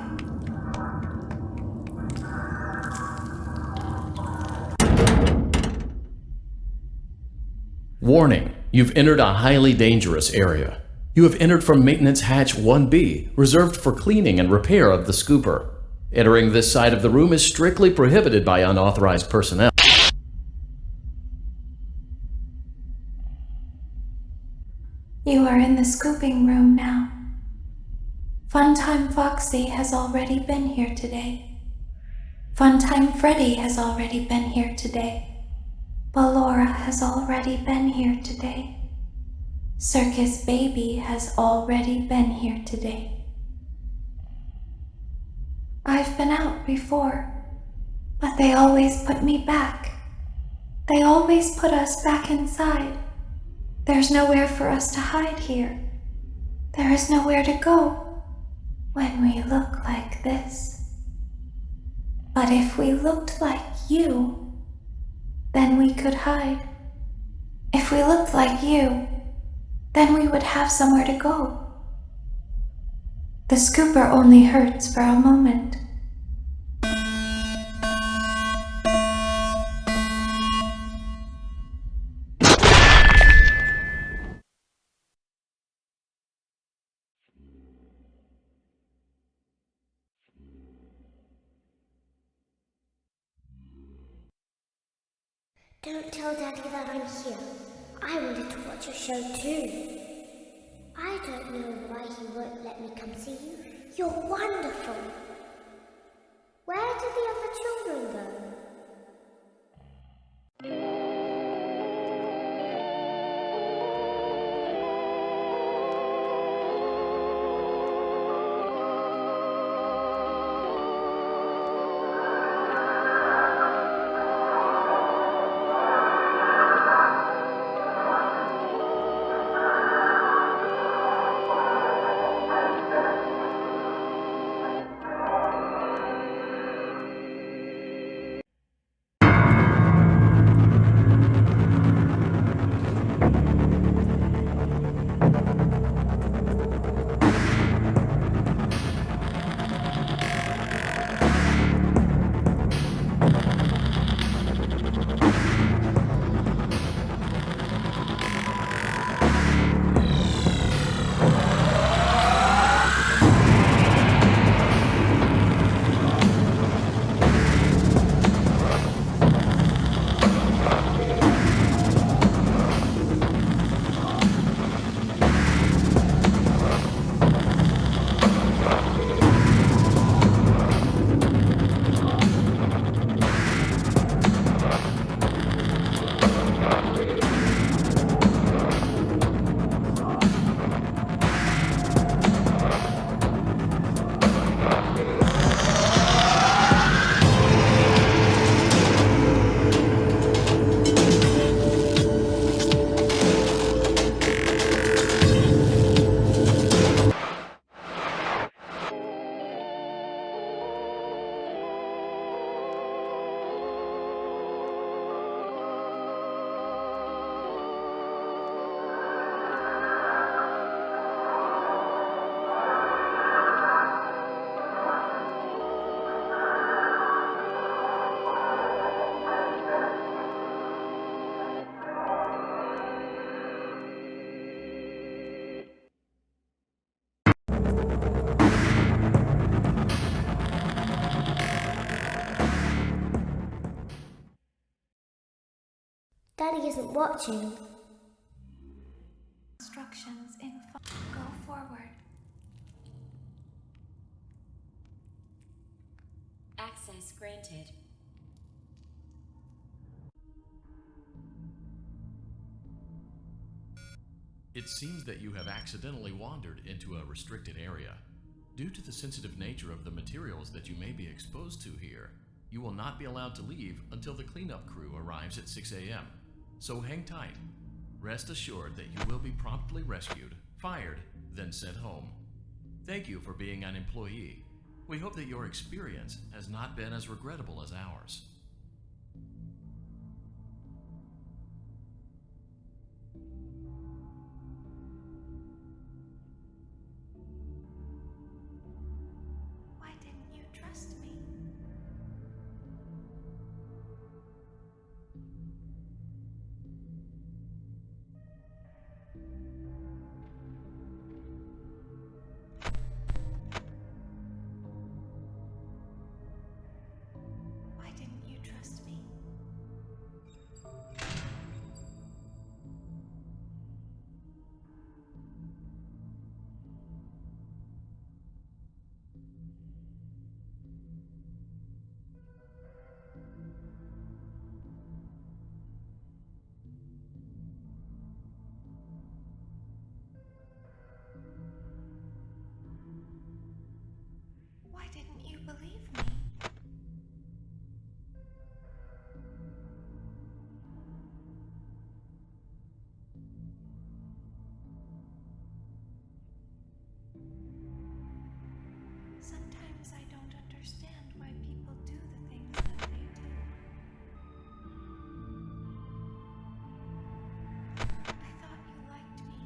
Warning, you've entered a highly dangerous area. You have entered from Maintenance Hatch 1B, reserved for cleaning and repair of the scooper. Entering this side of the room is strictly prohibited by unauthorized personnel. You are in the scooping room now. Funtime Foxy has already been here today. Funtime Freddy has already been here today. Ballora has already been here today. Circus Baby has already been here today. I've been out before, but they always put me back. They always put us back inside. There's nowhere for us to hide here. There is nowhere to go when we look like this. But if we looked like you, then we could hide. If we looked like you, then we would have somewhere to go. The scooper only hurts for a moment. Don't tell Daddy that I'm here. I wanted to watch a show too. I don't know why he won't let me come see you. You're wonderful. Where did the other children go? Daddy isn't watching. Instructions in go forward. Access granted. It seems that you have accidentally wandered into a restricted area. Due to the sensitive nature of the materials that you may be exposed to here, you will not be allowed to leave until the cleanup crew arrives at 6 a.m. So hang tight. Rest assured that you will be promptly rescued, fired, then sent home. Thank you for being an employee. We hope that your experience has not been as regrettable as ours. Why didn't you trust me? believe me? Sometimes I don't understand why people do the things that they do. I thought you liked me.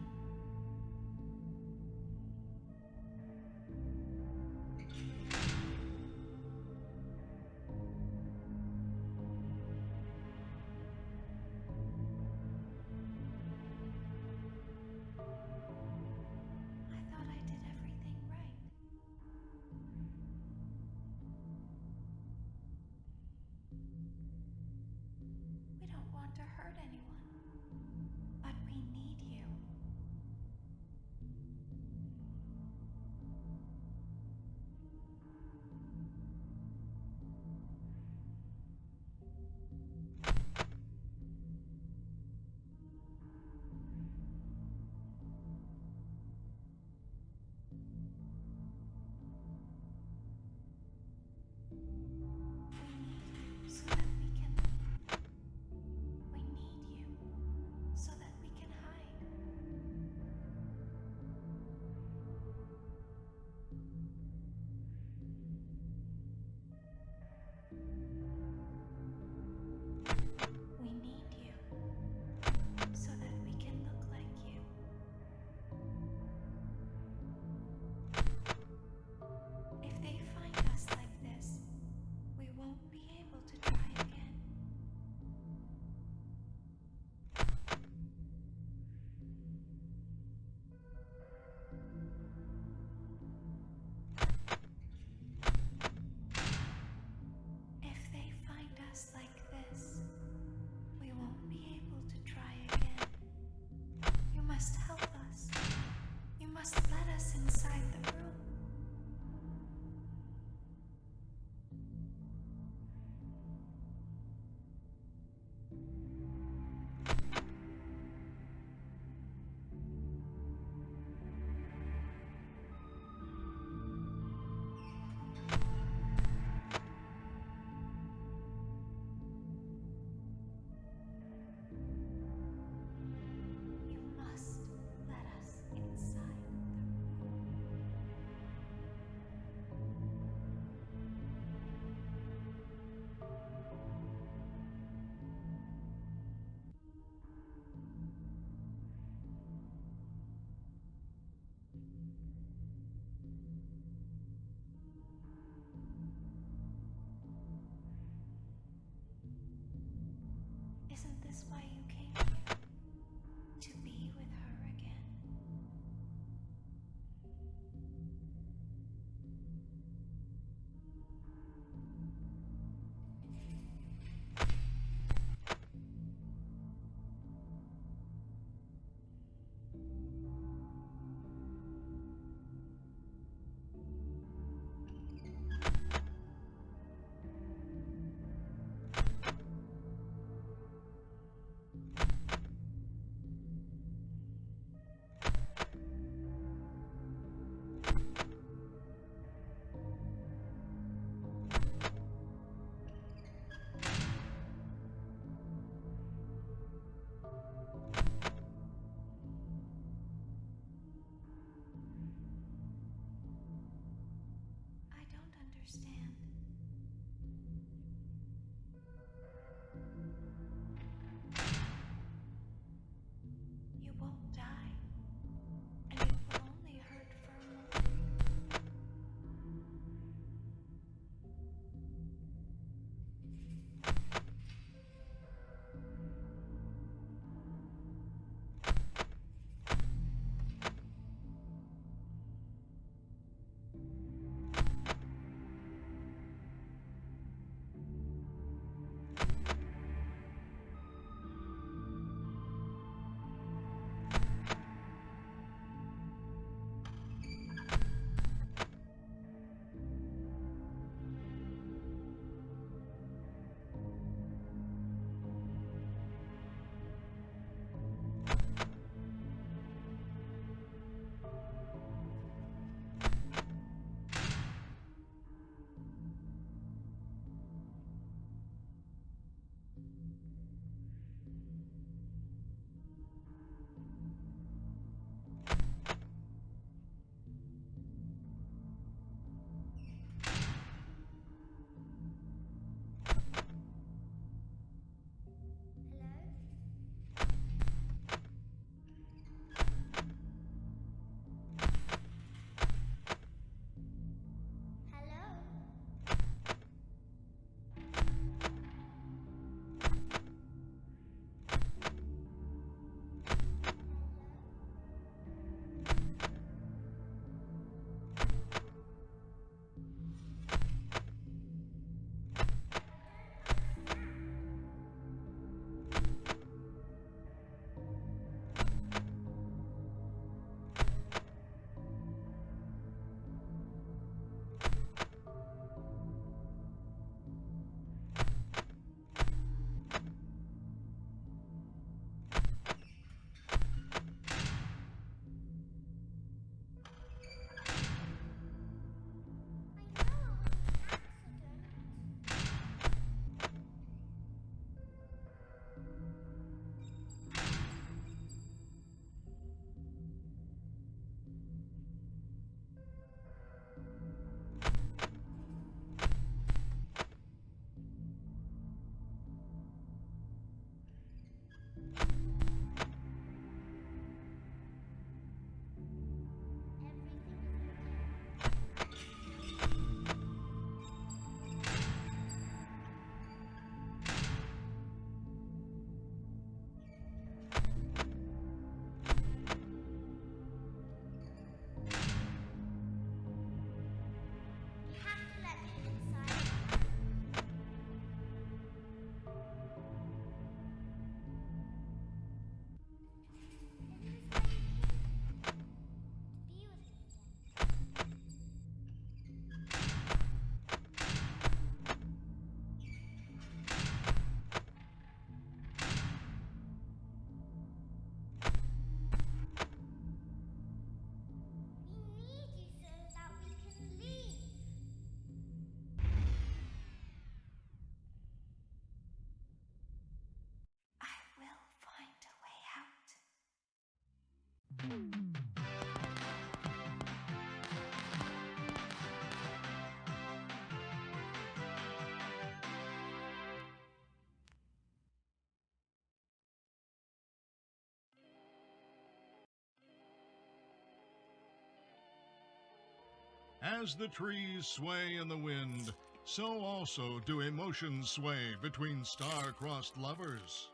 As the trees sway in the wind, so also do emotions sway between star-crossed lovers.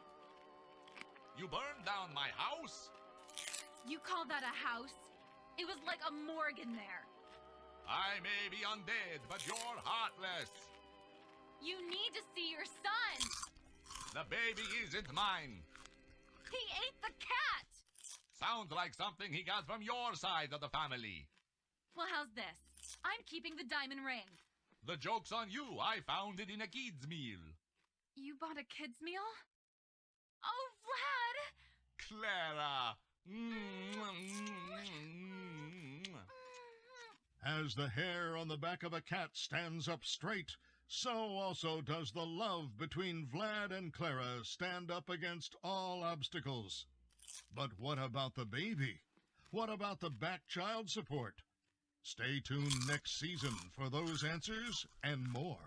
You burned down my house? You call that a house? It was like a morgue in there. I may be undead, but you're heartless. You need to see your son. The baby isn't mine. He ate the cat. Sounds like something he got from your side of the family. Well, how's this? I'm keeping the diamond ring. The joke's on you. I found it in a kid's meal. You bought a kid's meal? Oh, Vlad! Clara! As the hair on the back of a cat stands up straight, so also does the love between Vlad and Clara stand up against all obstacles. But what about the baby? What about the back child support? Stay tuned next season for those answers and more.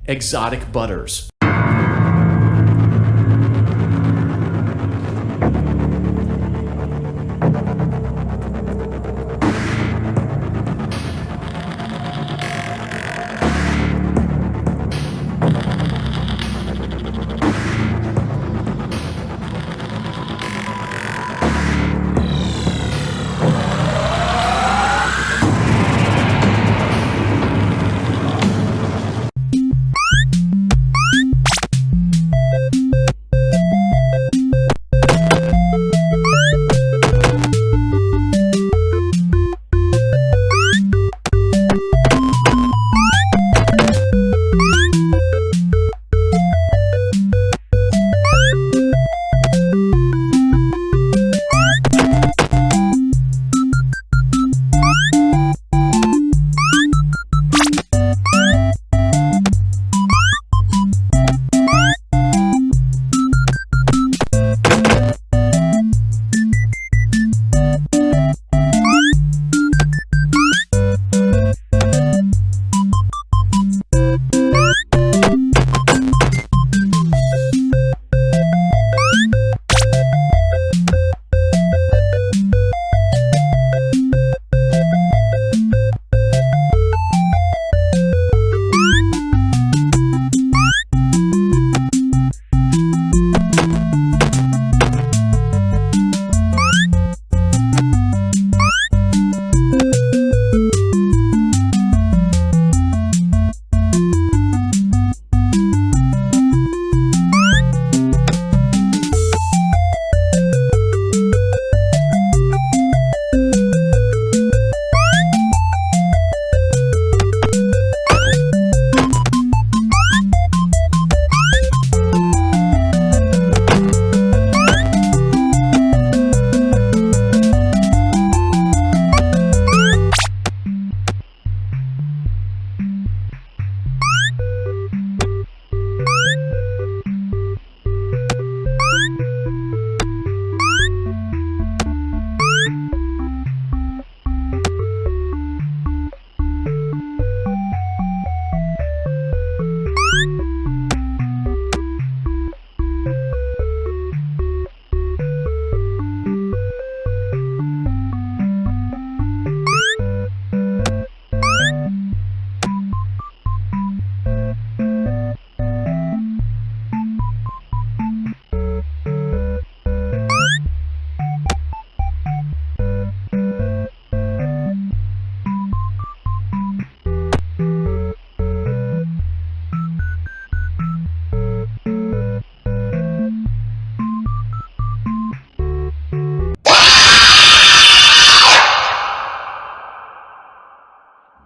exotic butters.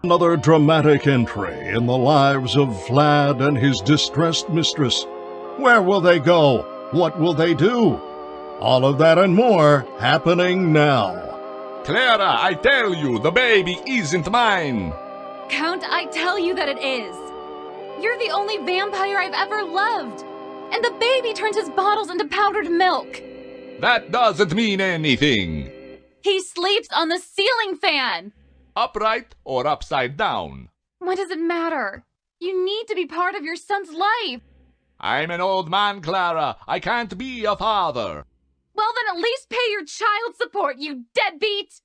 Another dramatic entry in the lives of Vlad and his distressed mistress. Where will they go? What will they do? All of that and more happening now. Clara, I tell you, the baby isn't mine. Count, I tell you that it is. You're the only vampire I've ever loved. And the baby turns his bottles into powdered milk. That doesn't mean anything. He sleeps on the ceiling fan. Upright or upside down? What does it matter? You need to be part of your son's life. I'm an old man, Clara. I can't be a father. Well, then at least pay your child support, you deadbeat!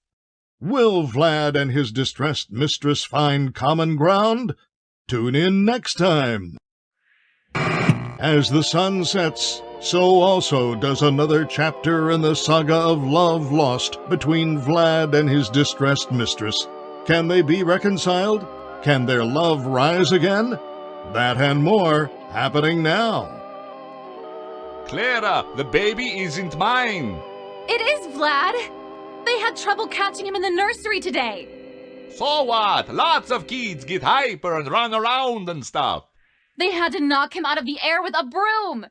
Will Vlad and his distressed mistress find common ground? Tune in next time. As the sun sets, so also does another chapter in the saga of love lost between Vlad and his distressed mistress. Can they be reconciled? Can their love rise again? That and more happening now. Clara, the baby isn't mine. It is, Vlad. They had trouble catching him in the nursery today. So what? Lots of kids get hyper and run around and stuff. They had to knock him out of the air with a broom.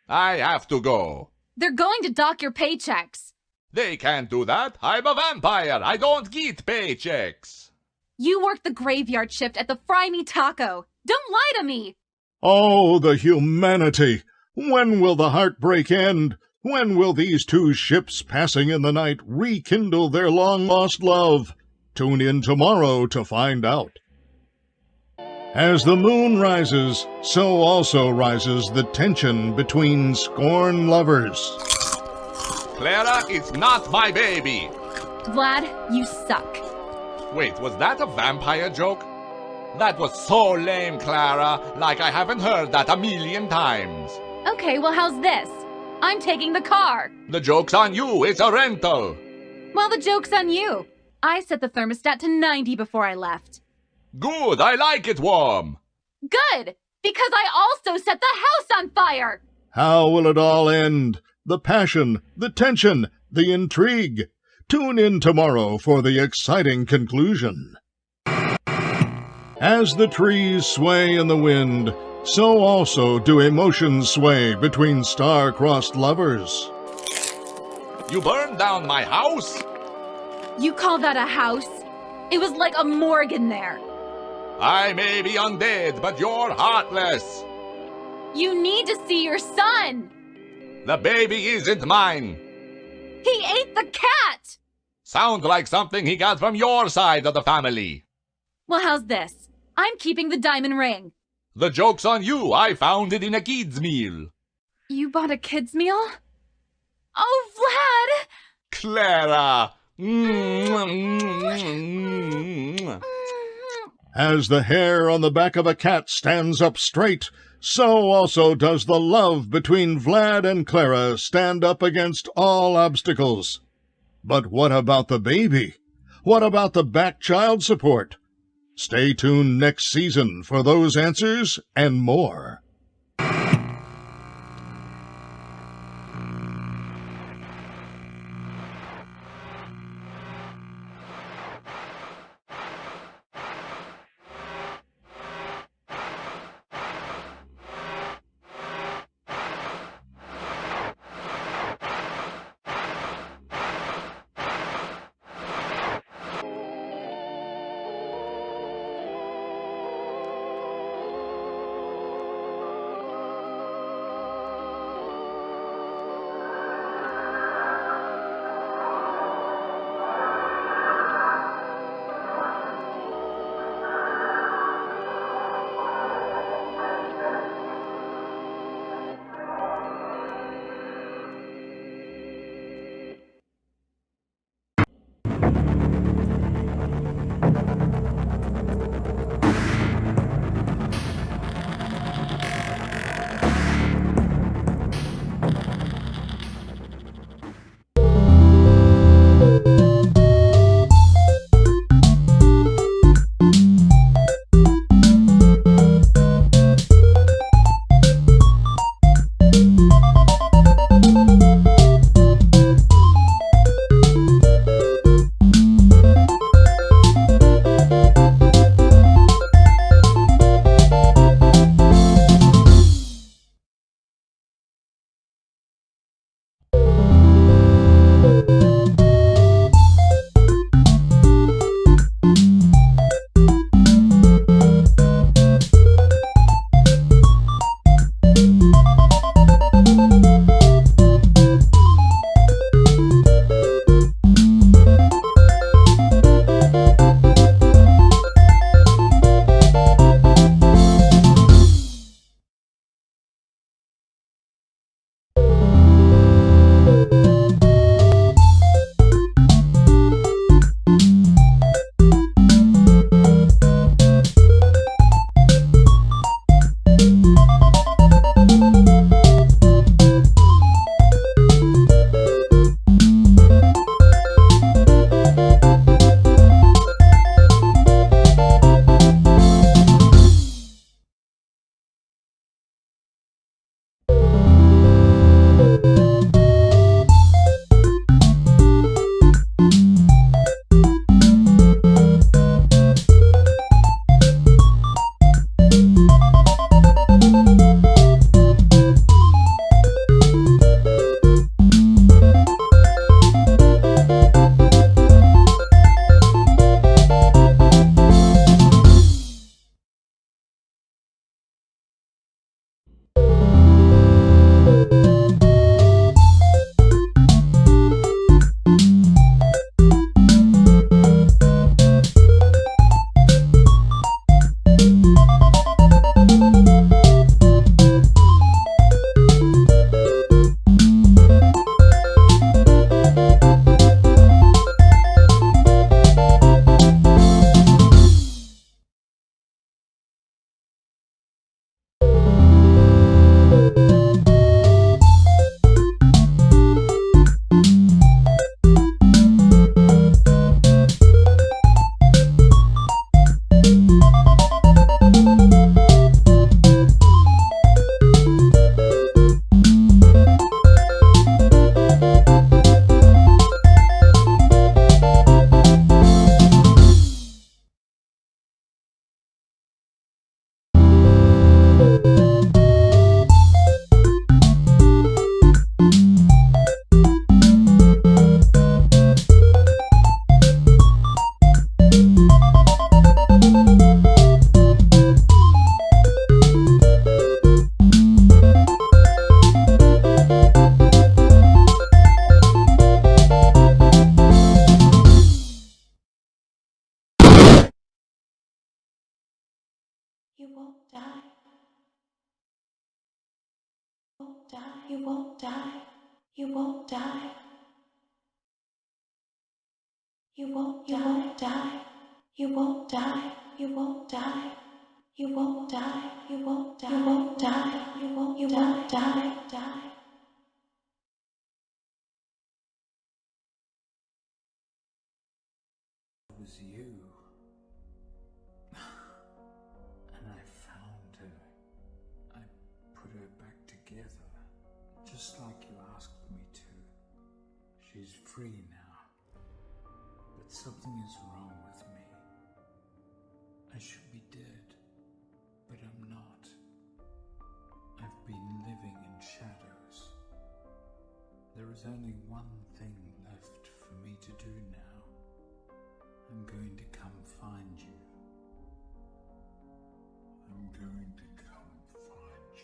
I have to go. They're going to dock your paychecks. They can't do that. I'm a vampire. I don't get paychecks. You work the graveyard shift at the Fry Me Taco. Don't lie to me. Oh, the humanity! When will the heartbreak end? When will these two ships passing in the night rekindle their long-lost love? Tune in tomorrow to find out. As the moon rises, so also rises the tension between scorn lovers. Clara is not my baby! Vlad, you suck. Wait, was that a vampire joke? That was so lame, Clara, like I haven't heard that a million times. Okay, well, how's this? I'm taking the car. The joke's on you, it's a rental. Well, the joke's on you. I set the thermostat to 90 before I left. Good, I like it warm. Good, because I also set the house on fire. How will it all end? The passion, the tension, the intrigue. Tune in tomorrow for the exciting conclusion. As the trees sway in the wind, so also do emotions sway between star-crossed lovers. You burned down my house? You call that a house? It was like a morgue in there. I may be undead, but you're heartless. You need to see your son. The baby isn't mine. He ate the cat. Sounds like something he got from your side of the family. Well, how's this? I'm keeping the diamond ring. The joke's on you. I found it in a kid's meal. You bought a kid's meal? Oh, Vlad! Clara! As the hair on the back of a cat stands up straight, so also does the love between Vlad and Clara stand up against all obstacles. But what about the baby? What about the back child support? Stay tuned next season for those answers and more. You won't die. You won't die. You won't die. You won't die. You won't die. You won't die. You won't die. You won't die. You won't die. It was you. And I found her. I put her back together, just like you asked me to. She's free now. But something is wrong with me. I should be dead, but I'm not. I've been living in shadows. There is only one thing left for me to do now. I'm going to come find you. I'm going to come find you.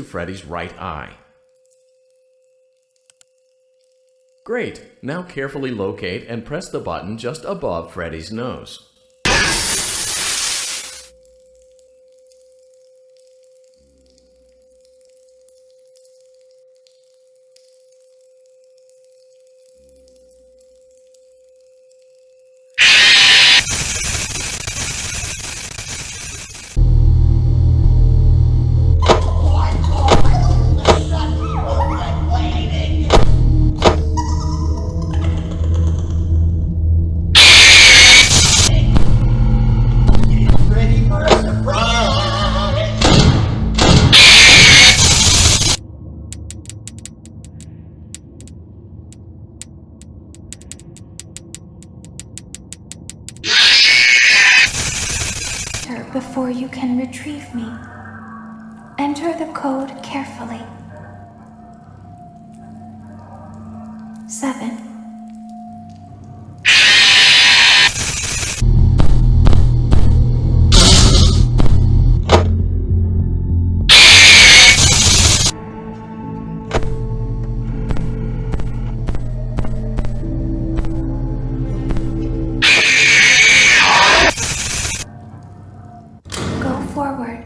Freddy's right eye. Great. Now carefully locate and press the button just above Freddy's nose. Before you can retrieve me, enter the code carefully. 7. Go forward